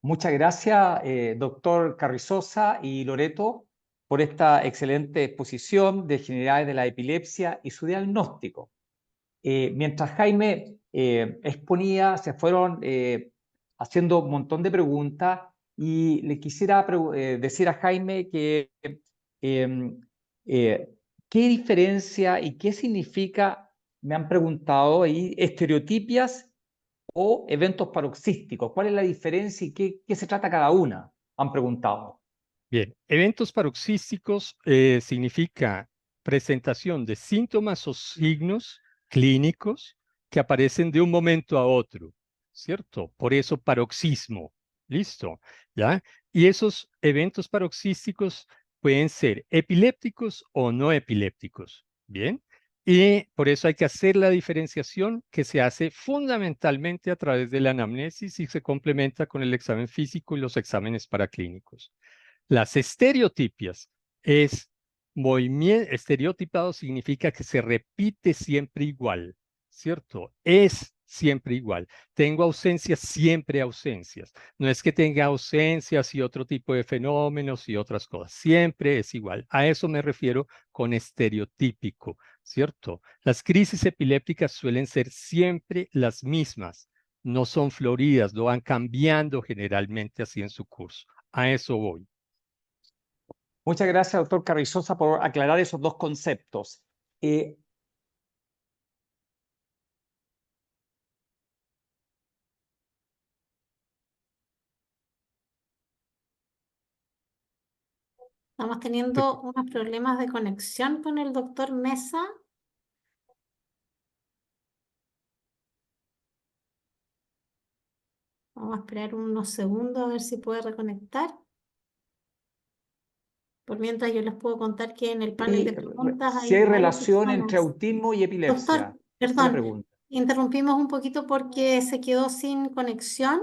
Muchas gracias, doctor Carrizosa y Loreto, por esta excelente exposición de generalidades de la epilepsia y su diagnóstico. Mientras Jaime exponía, se fueron haciendo un montón de preguntas y le quisiera decir a Jaime que qué diferencia y qué significa, me han preguntado ahí, estereotipias o eventos paroxísticos. ¿Cuál es la diferencia y qué se trata cada una? Han preguntado. Bien, eventos paroxísticos significa presentación de síntomas o signos clínicos que aparecen de un momento a otro, ¿cierto? Por eso paroxismo, ¿listo? ¿Ya? Y esos eventos paroxísticos pueden ser epilépticos o no epilépticos, ¿bien? Y por eso hay que hacer la diferenciación que se hace fundamentalmente a través de la anamnesis y se complementa con el examen físico y los exámenes paraclínicos. Las estereotipias es movimiento, estereotipado significa que se repite siempre igual, ¿cierto? Es siempre igual. Tengo ausencias, siempre ausencias. No es que tenga ausencias y otro tipo de fenómenos y otras cosas. Siempre es igual. A eso me refiero con estereotípico, ¿cierto? Las crisis epilépticas suelen ser siempre las mismas. No son floridas, lo van cambiando generalmente así en su curso. A eso voy. Muchas gracias, doctor Carrizosa, por aclarar esos dos conceptos. Estamos teniendo unos problemas de conexión con el doctor Mesa. Vamos a esperar unos segundos a ver si puede reconectar. Por mientras yo les puedo contar que en el panel de preguntas Si hay hay varias relación entre personas. autismo y epilepsia. Doctor, Esa es la perdón, pregunta. interrumpimos un poquito porque se quedó sin conexión,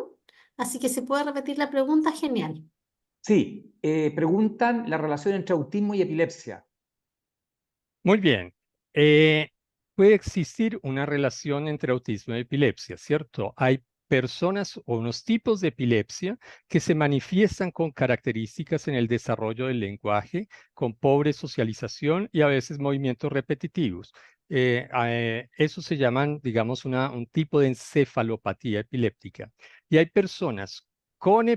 así que si puede repetir la pregunta, genial. Sí, preguntan la relación entre autismo y epilepsia. Muy bien. Puede existir una relación entre autismo y epilepsia, ¿cierto? Hay personas o unos tipos de epilepsia que se manifiestan con características en el desarrollo del lenguaje, con pobre socialización y a veces movimientos repetitivos. Eso se llaman, digamos, un tipo de encefalopatía epiléptica. Y hay personas con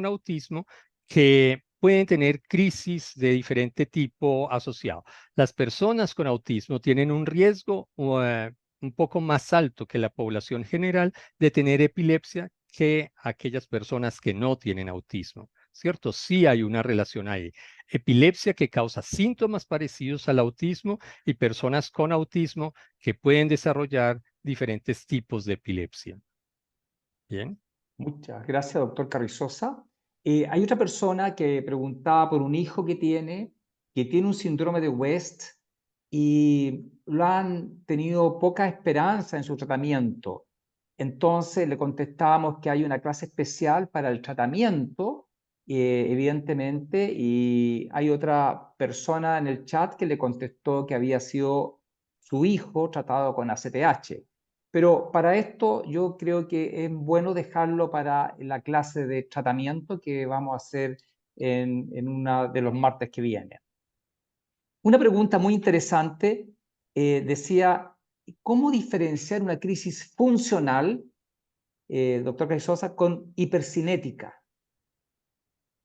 autismo que pueden tener crisis de diferente tipo asociado. Las personas con autismo tienen un riesgo un poco más alto que la población general de tener epilepsia que aquellas personas que no tienen autismo, ¿cierto? Sí hay una relación ahí. Epilepsia que causa síntomas parecidos al autismo y personas con autismo que pueden desarrollar diferentes tipos de epilepsia. Bien. Muchas gracias, doctor Carrizosa. Hay otra persona que preguntaba por un hijo que tiene un síndrome de West y lo han tenido poca esperanza en su tratamiento. Entonces le contestábamos que hay una clase especial para el tratamiento, evidentemente, y hay otra persona en el chat que le contestó que había sido su hijo tratado con ACTH. Pero para esto yo creo que es bueno dejarlo para la clase de tratamiento que vamos a hacer en uno de los martes que viene. Una pregunta muy interesante decía, ¿cómo diferenciar una crisis funcional, doctor Carrizosa, con hipercinética?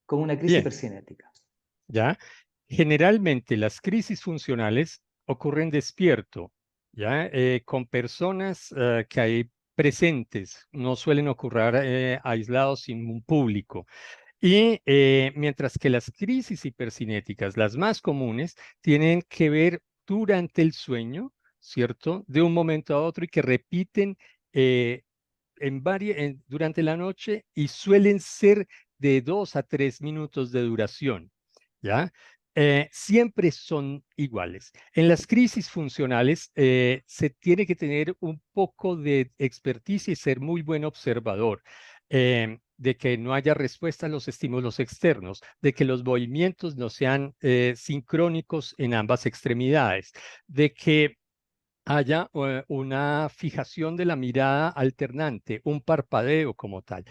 Con una crisis Bien, hipercinética. ¿ya? Generalmente las crisis funcionales ocurren despierto, ¿ya? Con personas que hay presentes, no suelen ocurrir aislados sin un público. Y mientras que las crisis hipercinéticas, las más comunes, tienen que ver durante el sueño, ¿cierto? De un momento a otro y que repiten eh, durante la noche y suelen ser de 2 a 3 minutos de duración, ¿ya? Siempre son iguales. En las crisis funcionales se tiene que tener un poco de experticia y ser muy buen observador, de que no haya respuesta a los estímulos externos, de que los movimientos no sean sincrónicos en ambas extremidades, de que haya una fijación de la mirada alternante, un parpadeo como tal.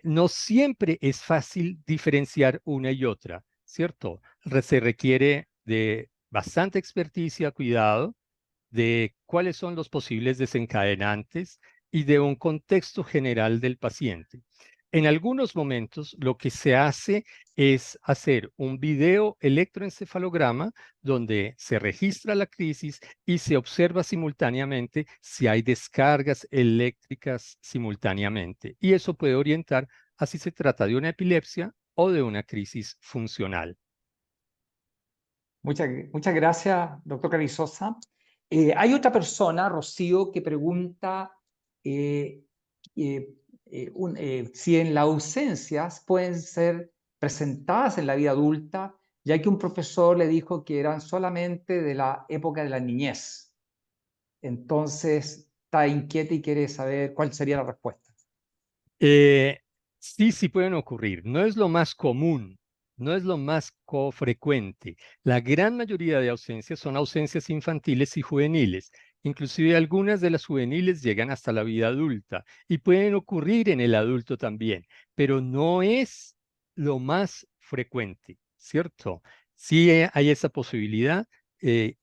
No siempre es fácil diferenciar una y otra, ¿cierto? Se requiere de bastante experticia, cuidado, de cuáles son los posibles desencadenantes y de un contexto general del paciente. En algunos momentos lo que se hace es hacer un video electroencefalograma donde se registra la crisis y se observa simultáneamente si hay descargas eléctricas simultáneamente. Y eso puede orientar a si se trata de una epilepsia o de una crisis funcional. Muchas gracias, doctor Carrizosa. Hay otra persona, Rocío, que pregunta eh, si en las ausencias pueden ser presentadas en la vida adulta, ya que un profesor le dijo que eran solamente de la época de la niñez. Entonces, está inquieta y quiere saber cuál sería la respuesta. Sí pueden ocurrir. No es lo más común, no es lo más frecuente. La gran mayoría de ausencias son ausencias infantiles y juveniles. Inclusive algunas de las juveniles llegan hasta la vida adulta y pueden ocurrir en el adulto también, pero no es lo más frecuente, ¿cierto? Sí hay esa posibilidad, eh,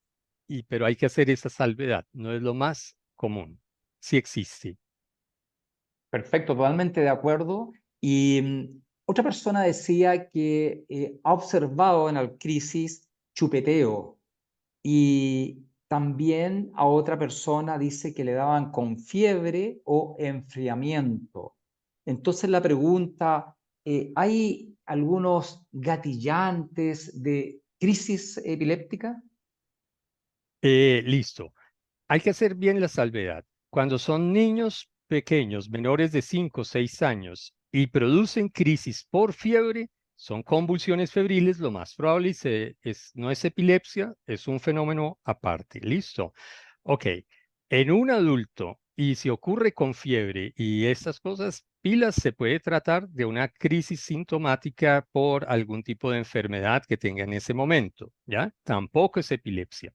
pero hay que hacer esa salvedad. No es lo más común. Sí existe. Perfecto, totalmente de acuerdo. Y otra persona decía que ha observado en la crisis chupeteo y también a otra persona dice que le daban con fiebre o enfriamiento. Entonces la pregunta, ¿hay algunos gatillantes de crisis epiléptica? Listo. Hay que hacer bien la salvedad. Cuando son niños pequeños, menores de 5 o 6 años, y producen crisis por fiebre, son convulsiones febriles, lo más probable no es epilepsia, es un fenómeno aparte. Listo. Ok. En un adulto, y si ocurre con fiebre y estas cosas, pilas, se puede tratar de una crisis sintomática por algún tipo de enfermedad que tenga en ese momento, ¿ya? Tampoco es epilepsia.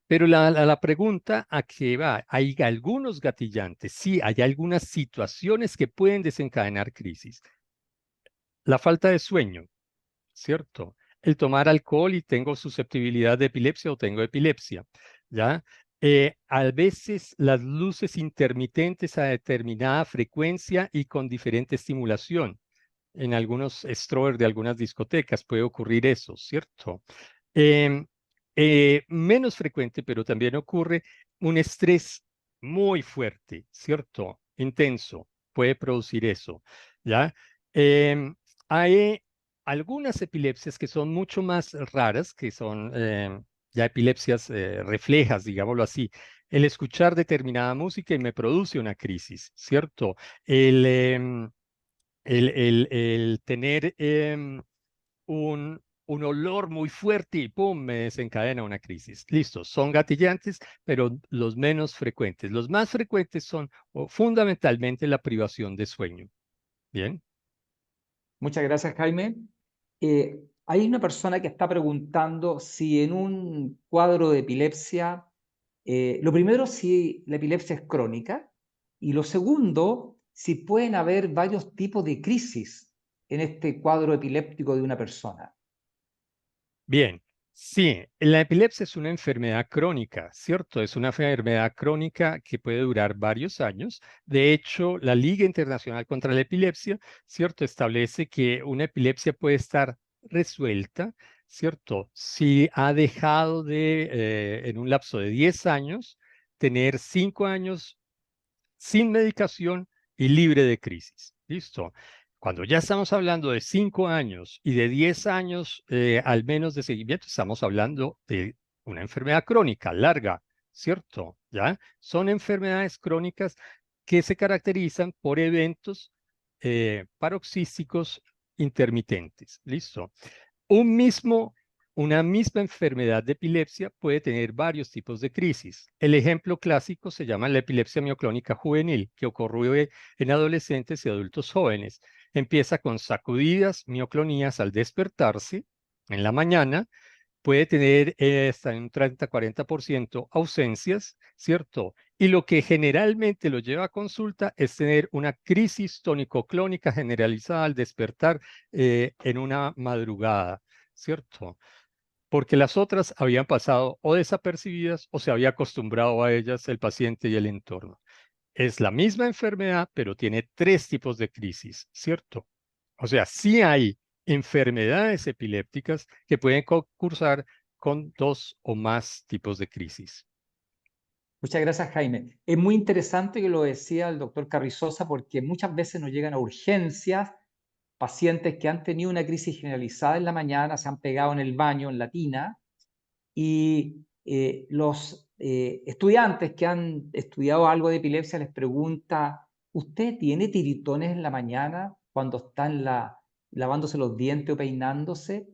Pero la pregunta a qué va, hay algunos gatillantes, sí, hay algunas situaciones que pueden desencadenar crisis. La falta de sueño, ¿cierto? El tomar alcohol y tengo susceptibilidad de epilepsia o tengo epilepsia, ¿ya? A veces las luces intermitentes a determinada frecuencia y con diferente estimulación. En algunos strobers de algunas discotecas puede ocurrir eso, ¿cierto? Em, Menos frecuente, pero también ocurre un estrés muy fuerte, ¿cierto? Intenso, puede producir eso, ¿ya? Hay algunas epilepsias que son mucho más raras, que son ya epilepsias reflejas, digámoslo así. El escuchar determinada música y me produce una crisis, ¿cierto? El, el tener un olor muy fuerte y ¡pum! Me desencadena una crisis. Listo, son gatillantes, pero los menos frecuentes. Los más frecuentes son fundamentalmente la privación de sueño. Bien. Muchas gracias, Jaime. Hay una persona que está preguntando si en un cuadro de epilepsia, lo primero, si la epilepsia es crónica, y lo segundo, si pueden haber varios tipos de crisis en este cuadro epiléptico de una persona. Bien, sí, la epilepsia es una enfermedad crónica, ¿cierto? Es una enfermedad crónica que puede durar varios años. De hecho, la Liga Internacional contra la Epilepsia, ¿cierto? Establece que una epilepsia puede estar resuelta, ¿cierto? Si ha dejado de, en un lapso de 10 años, tener 5 años sin medicación y libre de crisis. ¿Listo? Cuando ya estamos hablando de 5 años y de 10 años al menos de seguimiento, estamos hablando de una enfermedad crónica larga, ¿cierto? ¿Ya? Son enfermedades crónicas que se caracterizan por eventos paroxísticos intermitentes. ¿Listo? Una misma enfermedad de epilepsia puede tener varios tipos de crisis. El ejemplo clásico se llama la epilepsia mioclónica juvenil, que ocurre en adolescentes y adultos jóvenes. Empieza con sacudidas, mioclonías al despertarse en la mañana, puede tener hasta un 30-40% ausencias, ¿cierto? Y lo que generalmente lo lleva a consulta es tener una crisis tónico-clónica generalizada al despertar en una madrugada, ¿cierto? Porque las otras habían pasado o desapercibidas o se había acostumbrado a ellas el paciente y el entorno. Es la misma enfermedad, pero tiene 3 tipos de crisis, ¿cierto? O sea, sí hay enfermedades epilépticas que pueden cursar con 2 o más tipos de crisis. Muchas gracias, Jaime. Es muy interesante que lo decía el doctor Carrizosa, porque muchas veces nos llegan a urgencias pacientes que han tenido una crisis generalizada en la mañana, se han pegado en el baño, en la tina, y los estudiantes que han estudiado algo de epilepsia les pregunta, ¿usted tiene tiritones en la mañana cuando están lavándose los dientes o peinándose?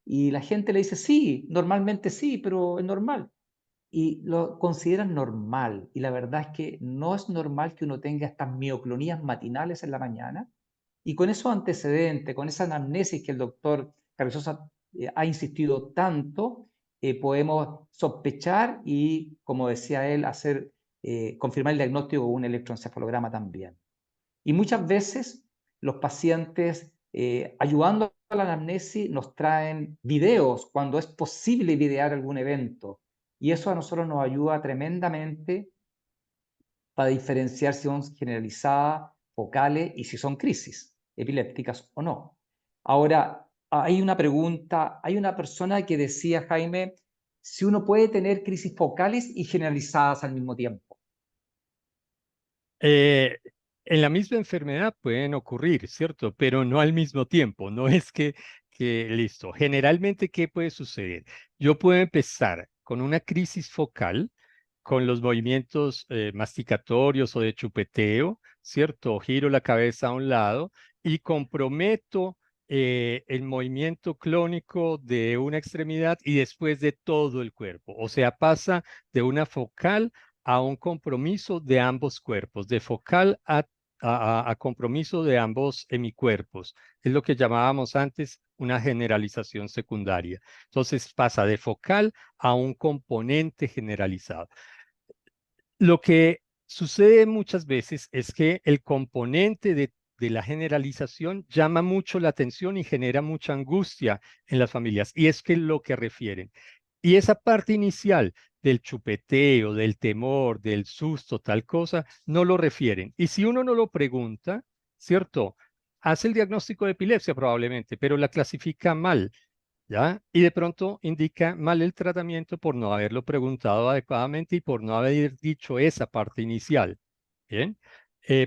Y la gente le dice, sí, normalmente sí, pero es normal. Y lo consideran normal. Y la verdad es que no es normal que uno tenga estas mioclonías matinales en la mañana. Y con esos antecedentes, con esa anamnesis que el doctor Carrizosa ha insistido tanto, podemos sospechar y, como decía él, hacer, confirmar el diagnóstico con un electroencefalograma también. Y muchas veces los pacientes, ayudando a la anamnesis, nos traen videos cuando es posible videar algún evento. Y eso a nosotros nos ayuda tremendamente para diferenciar si son generalizadas, focales y si son crisis epilépticas o no. Ahora, hay una pregunta, hay una persona que decía, Jaime, si uno puede tener crisis focales y generalizadas al mismo tiempo. Eh, en la misma enfermedad pueden ocurrir, ¿cierto? Pero no al mismo tiempo. No es que listo. Generalmente, ¿qué puede suceder? Yo puedo empezar con una crisis focal, con los movimientos masticatorios o de chupeteo, ¿cierto? Giro la cabeza a un lado y comprometo el movimiento clónico de una extremidad y después de todo el cuerpo. O sea, pasa de una focal a un compromiso de ambos cuerpos, de focal a compromiso de ambos hemicuerpos. Es lo que llamábamos antes una generalización secundaria. Entonces pasa de focal a un componente generalizado. Lo que sucede muchas veces es que el componente de la generalización llama mucho la atención y genera mucha angustia en las familias. Y es que lo que refieren. Y esa parte inicial del chupeteo, del temor, del susto, tal cosa, no lo refieren. Y si uno no lo pregunta, ¿cierto? Hace el diagnóstico de epilepsia probablemente, pero la clasifica mal. ¿Ya? Y de pronto indica mal el tratamiento por no haberlo preguntado adecuadamente y por no haber dicho esa parte inicial. ¿Bien?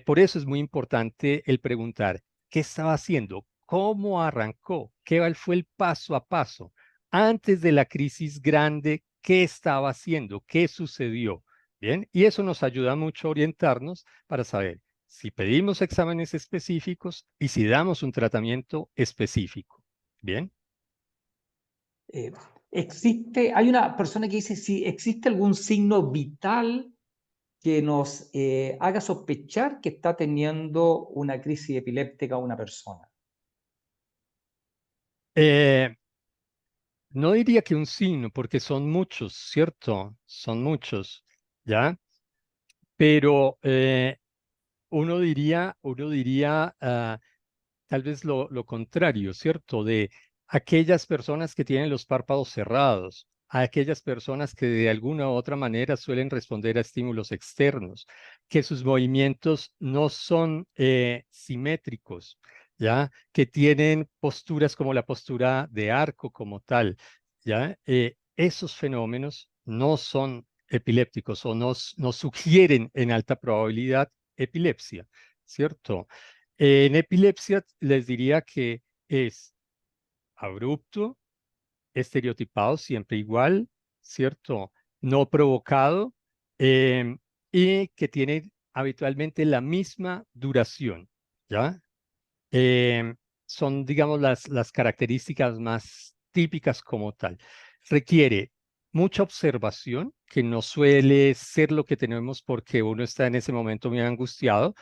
Por eso es muy importante el preguntar, ¿qué estaba haciendo? cómo arrancó, qué fue el paso a paso. Antes de la crisis grande, ¿qué estaba haciendo? ¿Qué sucedió? Bien, y eso nos ayuda mucho a orientarnos para saber si pedimos exámenes específicos y si damos un tratamiento específico. Bien. Eh, hay una persona que dice si existe algún signo vital que nos haga sospechar que está teniendo una crisis epiléptica una persona. Eh, no diría que un signo, porque son muchos, ¿cierto? Son muchos, ¿ya? Pero uno diría tal vez lo contrario, ¿cierto? De aquellas personas que tienen los párpados cerrados, a aquellas personas que de alguna u otra manera suelen responder a estímulos externos, que sus movimientos no son simétricos, ¿ya? Que tienen posturas como la postura de arco como tal, ¿ya? Esos fenómenos no son epilépticos o nos sugieren en alta probabilidad epilepsia, ¿cierto? En epilepsia les diría que es abrupto, estereotipado, siempre igual, ¿cierto? No provocado em, y que tiene habitualmente la misma duración, ¿ya? Em, son, digamos, las características más típicas como tal. Requiere mucha observación, que no suele ser lo que tenemos porque uno está en ese momento muy angustiado,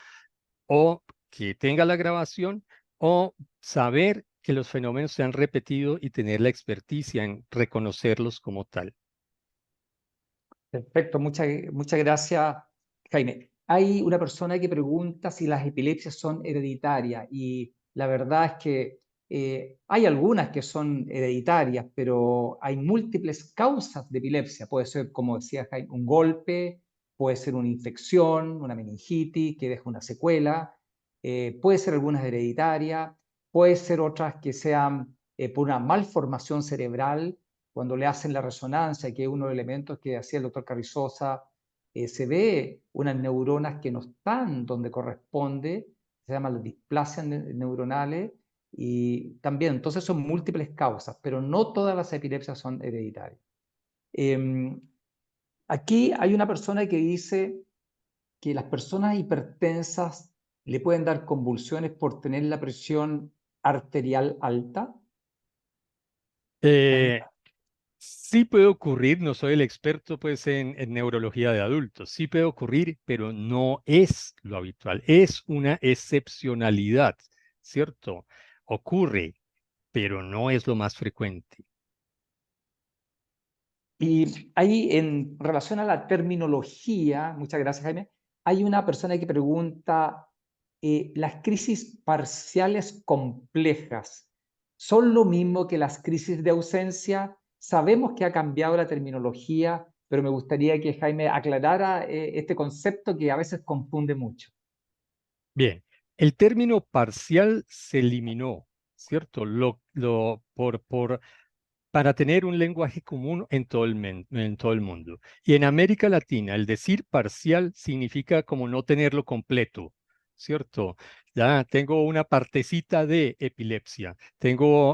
o que tenga la grabación, o saber que los fenómenos se han repetido y tener la experticia en reconocerlos como tal. Perfecto, muchas gracias, Jaime. Hay una persona que pregunta si las epilepsias son hereditarias y la verdad es que hay algunas que son hereditarias, pero hay múltiples causas de epilepsia. Puede ser, como decía Jaime, un golpe, puede ser una infección, una meningitis que deja una secuela, puede ser algunas hereditarias, puede ser otras que sean por una malformación cerebral cuando le hacen la resonancia, que es uno de los elementos que hacía el doctor Carrizosa, se ve unas neuronas que no están donde corresponde, se llaman las displasias neuronales, y también, entonces son múltiples causas, pero no todas las epilepsias son hereditarias. Aquí hay una persona que dice que las personas hipertensas le pueden dar convulsiones por tener la presión arterial alta. Eh, sí puede ocurrir, no soy el experto pues en neurología de adultos, sí puede ocurrir, pero no es lo habitual, es una excepcionalidad, ¿cierto? Ocurre, pero no es lo más frecuente. Y ahí, en relación a la terminología, muchas gracias, Jaime, hay una persona que pregunta, ¿las crisis parciales complejas son lo mismo que las crisis de ausencia? Sabemos que ha cambiado la terminología, pero me gustaría que Jaime aclarara este concepto que a veces confunde mucho. Bien, el término parcial se eliminó, ¿cierto? Para tener un lenguaje común en todo el mundo. Y en América Latina, el decir parcial significa como no tenerlo completo, ¿cierto? Ya tengo una partecita de epilepsia,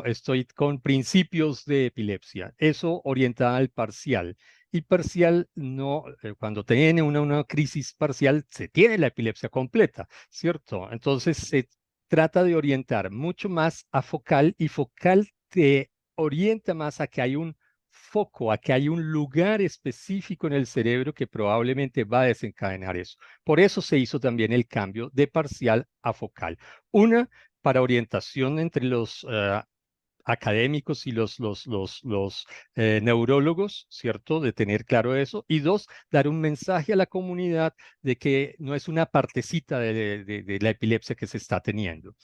estoy con principios de epilepsia, eso orienta al parcial. Y parcial no, cuando tiene una crisis parcial, se tiene la epilepsia completa, ¿cierto? Entonces se trata de orientar mucho más a focal, y focal te orienta más a que hay un foco, a que hay un lugar específico en el cerebro que probablemente va a desencadenar eso. Por eso se hizo también el cambio de parcial a focal. Una, para orientación entre los académicos y los neurólogos, ¿cierto? De tener claro eso. Y dos, dar un mensaje a la comunidad de que no es una partecita de la epilepsia que se está teniendo.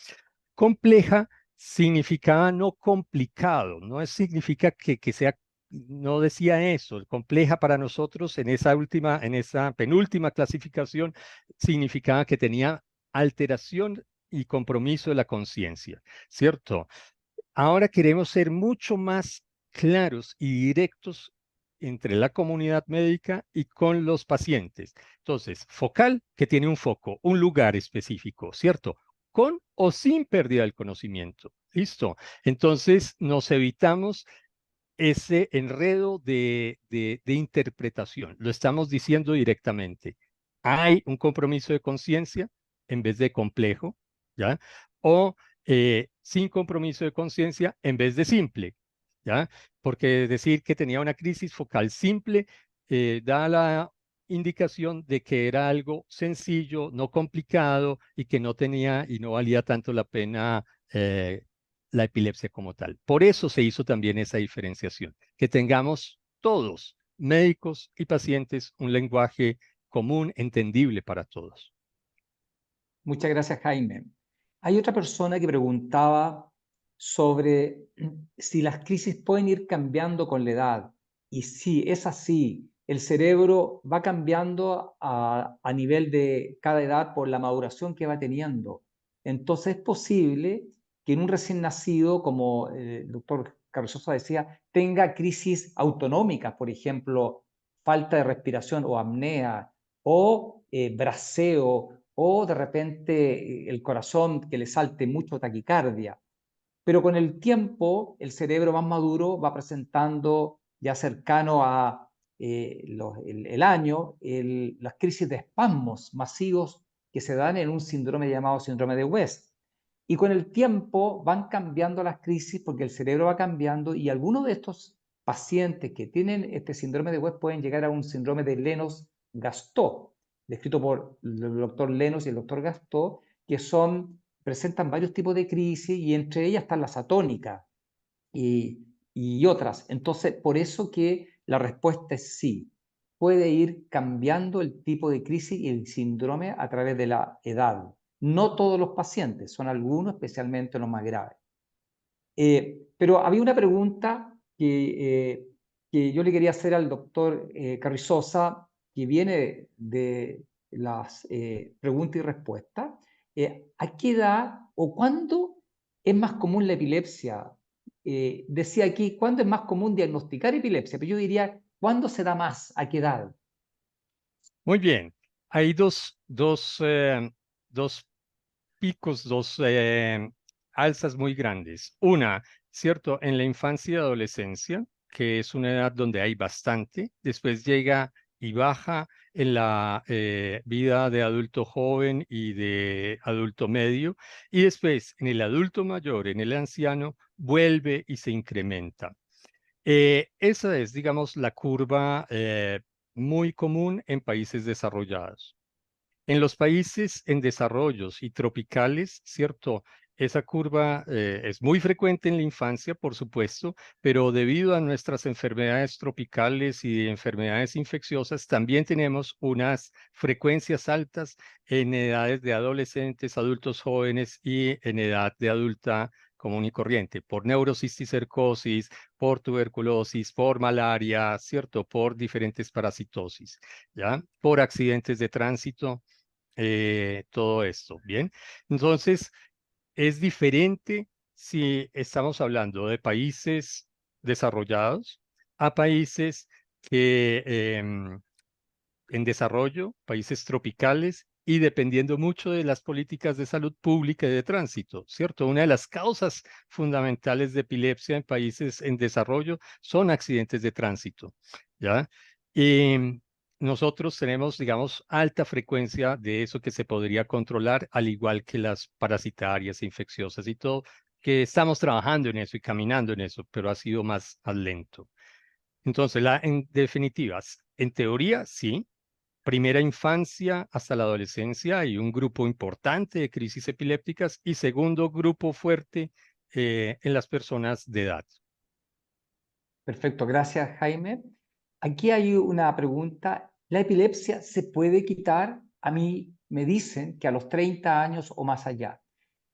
Compleja significaba no complicado, no significa que sea, no decía eso. Compleja para nosotros en esa penúltima clasificación significaba que tenía alteración y compromiso de la conciencia, ¿cierto? Ahora queremos ser mucho más claros y directos entre la comunidad médica y con los pacientes. Entonces, focal, que tiene un foco, un lugar específico, ¿cierto? con o sin pérdida del conocimiento. ¿Listo? Entonces nos evitamos ese enredo de interpretación. Lo estamos diciendo directamente. Hay un compromiso de conciencia en vez de complejo, ¿ya? O sin compromiso de conciencia en vez de simple, ¿ya? Porque decir que tenía una crisis focal simple da la indicación de que era algo sencillo, no complicado y que no tenía y no valía tanto la pena la epilepsia como tal. Por eso se hizo también esa diferenciación, que tengamos todos, médicos y pacientes, un lenguaje común, entendible para todos. Muchas gracias, Jaime. Hay otra persona que preguntaba sobre si las crisis pueden ir cambiando con la edad. Y sí, es así. El cerebro va cambiando a nivel de cada edad por la maduración que va teniendo. Entonces es posible que en un recién nacido, como el doctor Carrizosa decía, tenga crisis autonómicas, por ejemplo, falta de respiración o apnea o braceo o de repente el corazón que le salte mucho, taquicardia. Pero con el tiempo, el cerebro más maduro va presentando, ya cercano a el año, las crisis de espasmos masivos que se dan en un síndrome llamado síndrome de West. Y con el tiempo van cambiando las crisis porque el cerebro va cambiando y algunos de estos pacientes que tienen este síndrome de West pueden llegar a un síndrome de Lennox-Gastaut, descrito por el doctor Lennox y el doctor Gastaut, que presentan varios tipos de crisis y entre ellas están las atónicas y otras. Entonces, por eso que la respuesta es sí. Puede ir cambiando el tipo de crisis y el síndrome a través de la edad. No todos los pacientes, son algunos, especialmente los más graves. Pero había una pregunta que yo le quería hacer al doctor Carrizosa, que viene de las preguntas y respuestas. ¿A qué edad o cuándo es más común la epilepsia? Decía aquí, ¿cuándo es más común diagnosticar epilepsia? Pero yo diría, ¿cuándo se da más? ¿A qué edad? Muy bien. Hay dos picos, dos alzas muy grandes. Una, ¿cierto? En la infancia y adolescencia, que es una edad donde hay bastante. Después llega y baja en la vida de adulto joven y de adulto medio. Y después, en el adulto mayor, en el anciano, vuelve y se incrementa. Esa es, digamos, la curva muy común en países desarrollados. En los países en desarrollos y tropicales, ¿cierto? Esa curva es muy frecuente en la infancia, por supuesto, pero debido a nuestras enfermedades tropicales y enfermedades infecciosas, también tenemos unas frecuencias altas en edades de adolescentes, adultos jóvenes y en edad de adulta común y corriente, por neurocisticercosis, por tuberculosis, por malaria, ¿cierto? Por diferentes parasitosis, ¿ya? Por accidentes de tránsito, todo esto, ¿bien? Entonces, es diferente si estamos hablando de países desarrollados a países que en desarrollo, países tropicales y dependiendo mucho de las políticas de salud pública y de tránsito, ¿cierto? Una de las causas fundamentales de epilepsia en países en desarrollo son accidentes de tránsito, ¿ya? Y nosotros tenemos, digamos, alta frecuencia de eso que se podría controlar, al igual que las parasitarias, infecciosas y todo, que estamos trabajando en eso y caminando en eso, pero ha sido más lento. Entonces, en definitiva, en teoría, sí, primera infancia hasta la adolescencia hay un grupo importante de crisis epilépticas y segundo grupo fuerte en las personas de edad. Perfecto, gracias, Jaime. Aquí hay una pregunta. ¿La epilepsia se puede quitar? A mí me dicen que a los 30 años o más allá.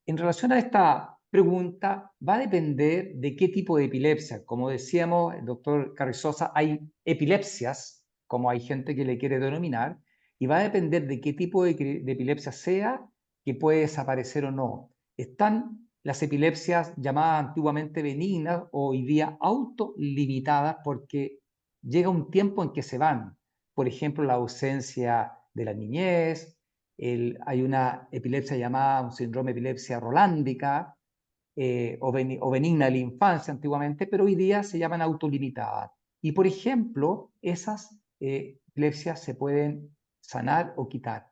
En relación a esta pregunta, va a depender de qué tipo de epilepsia. Como decíamos, el doctor Carrizosa, hay epilepsias, como hay gente que le quiere denominar, y va a depender de qué tipo de epilepsia sea, que puede desaparecer o no. Están las epilepsias llamadas antiguamente benignas o hoy día autolimitadas porque llega un tiempo en que se van. Por ejemplo, la ausencia de la niñez, hay una epilepsia llamada un síndrome de epilepsia rolándica, o benigna de la infancia antiguamente, pero hoy día se llaman autolimitadas. Y, por ejemplo, esas epilepsias se pueden sanar o quitar.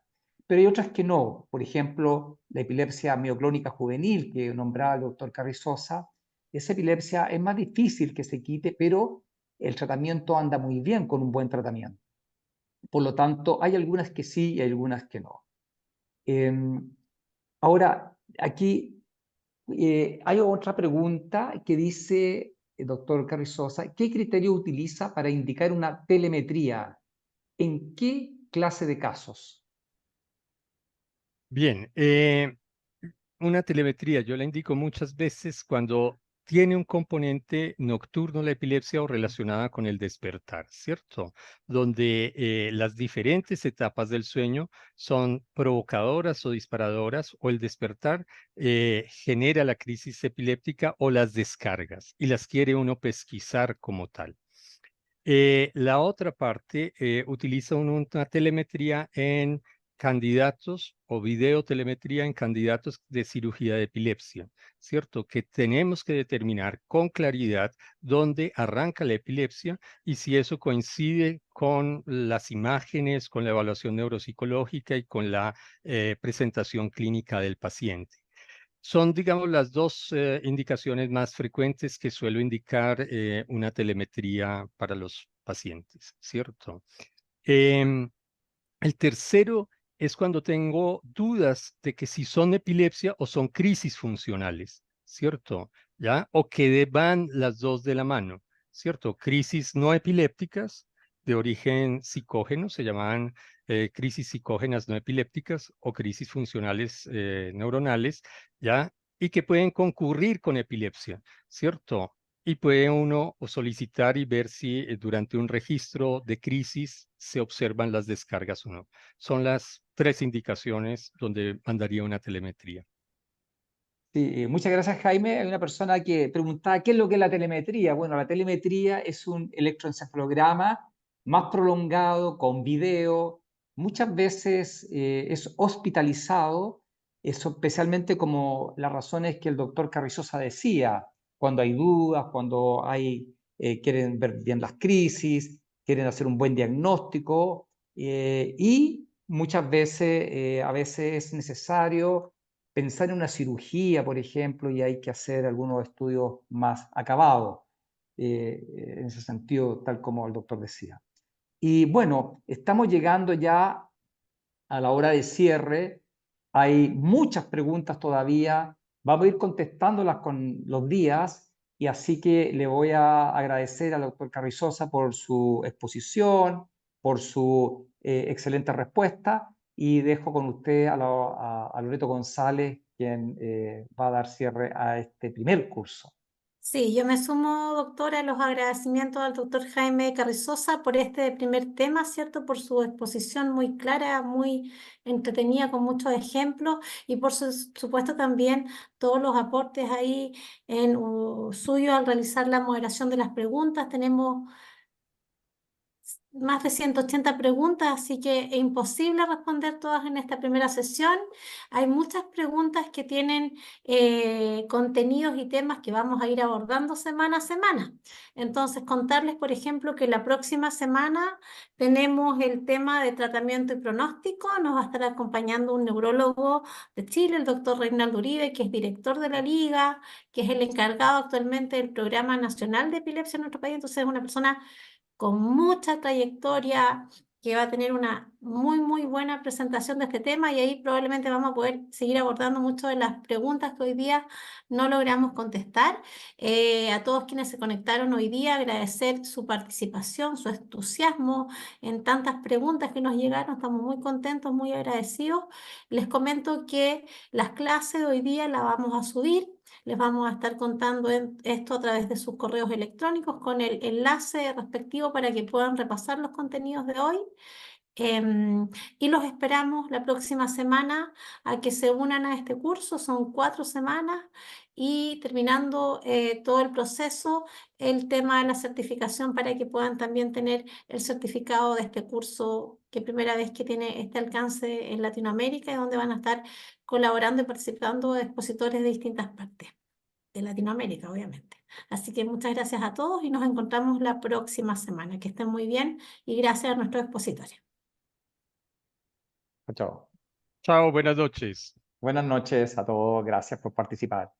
Pero hay otras que no. Por ejemplo, la epilepsia mioclónica juvenil, que nombraba el doctor Carrizosa, esa epilepsia es más difícil que se quite, pero el tratamiento anda muy bien con un buen tratamiento. Por lo tanto, hay algunas que sí y hay algunas que no. Ahora, aquí hay otra pregunta que dice, doctor Carrizosa, ¿qué criterio utiliza para indicar una telemetría? ¿En qué clase de casos? Bien, una telemetría yo la indico muchas veces cuando tiene un componente nocturno la epilepsia o relacionada con el despertar, ¿cierto? Donde las diferentes etapas del sueño son provocadoras o disparadoras, o el despertar genera la crisis epiléptica o las descargas y las quiere uno pesquisar como tal. La otra parte utiliza una telemetría en candidatos o videotelemetría en candidatos de cirugía de epilepsia, ¿cierto? Que tenemos que determinar con claridad dónde arranca la epilepsia y si eso coincide con las imágenes, con la evaluación neuropsicológica y con la presentación clínica del paciente. Son, digamos, las dos indicaciones más frecuentes que suelo indicar una telemetría para los pacientes, ¿cierto? Em, el tercero es cuando tengo dudas de que si son epilepsia o son crisis funcionales, ¿cierto? ¿Ya? O que van las dos de la mano, ¿cierto? Crisis no epilépticas de origen psicógeno, se llamaban crisis psicógenas no epilépticas o crisis funcionales neuronales, ¿ya? Y que pueden concurrir con epilepsia, ¿cierto? Y puede uno solicitar y ver si durante un registro de crisis se observan las descargas o no. Son las tres indicaciones donde mandaría una telemetría. Sí, muchas gracias, Jaime. Hay una persona que preguntaba qué es lo que es la telemetría. Bueno, la telemetría es un electroencefalograma más prolongado, con video. Muchas veces es hospitalizado, especialmente como las razones que el doctor Carrizosa decía, cuando hay dudas, cuando quieren ver bien las crisis, quieren hacer un buen diagnóstico, y muchas veces, a veces es necesario pensar en una cirugía, por ejemplo, y hay que hacer algunos estudios más acabados, en ese sentido, tal como el doctor decía. Y bueno, estamos llegando ya a la hora de cierre. Hay muchas preguntas todavía. Vamos a ir contestándolas con los días, y así que le voy a agradecer al doctor Carrizosa por su exposición, por su excelente respuesta, y dejo con usted a Loreto González, quien va a dar cierre a este primer curso. Sí, yo me sumo, doctora, a los agradecimientos al doctor Jaime Carrizosa por este primer tema, ¿cierto? Por su exposición muy clara, muy entretenida, con muchos ejemplos, y por supuesto también todos los aportes ahí suyo al realizar la moderación de las preguntas. Tenemos más de 180 preguntas, así que es imposible responder todas en esta primera sesión. Hay muchas preguntas que tienen contenidos y temas que vamos a ir abordando semana a semana. Entonces, contarles, por ejemplo, que la próxima semana tenemos el tema de tratamiento y pronóstico. Nos va a estar acompañando un neurólogo de Chile, el doctor Reinaldo Uribe, que es director de la Liga, que es el encargado actualmente del Programa Nacional de Epilepsia en nuestro país. Entonces, es una persona con mucha trayectoria, que va a tener una muy buena presentación de este tema, y ahí probablemente vamos a poder seguir abordando muchas de las preguntas que hoy día no logramos contestar. A todos quienes se conectaron hoy día, agradecer su participación, su entusiasmo en tantas preguntas que nos llegaron. Estamos muy contentos, muy agradecidos. Les comento que las clases de hoy día las vamos a subir. Les vamos a estar contando esto a través de sus correos electrónicos con el enlace respectivo para que puedan repasar los contenidos de hoy. Y los esperamos la próxima semana a que se unan a este curso. Son 4 semanas y terminando todo el proceso, el tema de la certificación para que puedan también tener el certificado de este curso, que primera vez que tiene este alcance en Latinoamérica y donde van a estar colaborando y participando expositores de distintas partes de Latinoamérica, obviamente. Así que muchas gracias a todos y nos encontramos la próxima semana. Que estén muy bien y gracias a nuestros expositores. Chao. Chao, buenas noches. Buenas noches a todos, gracias por participar.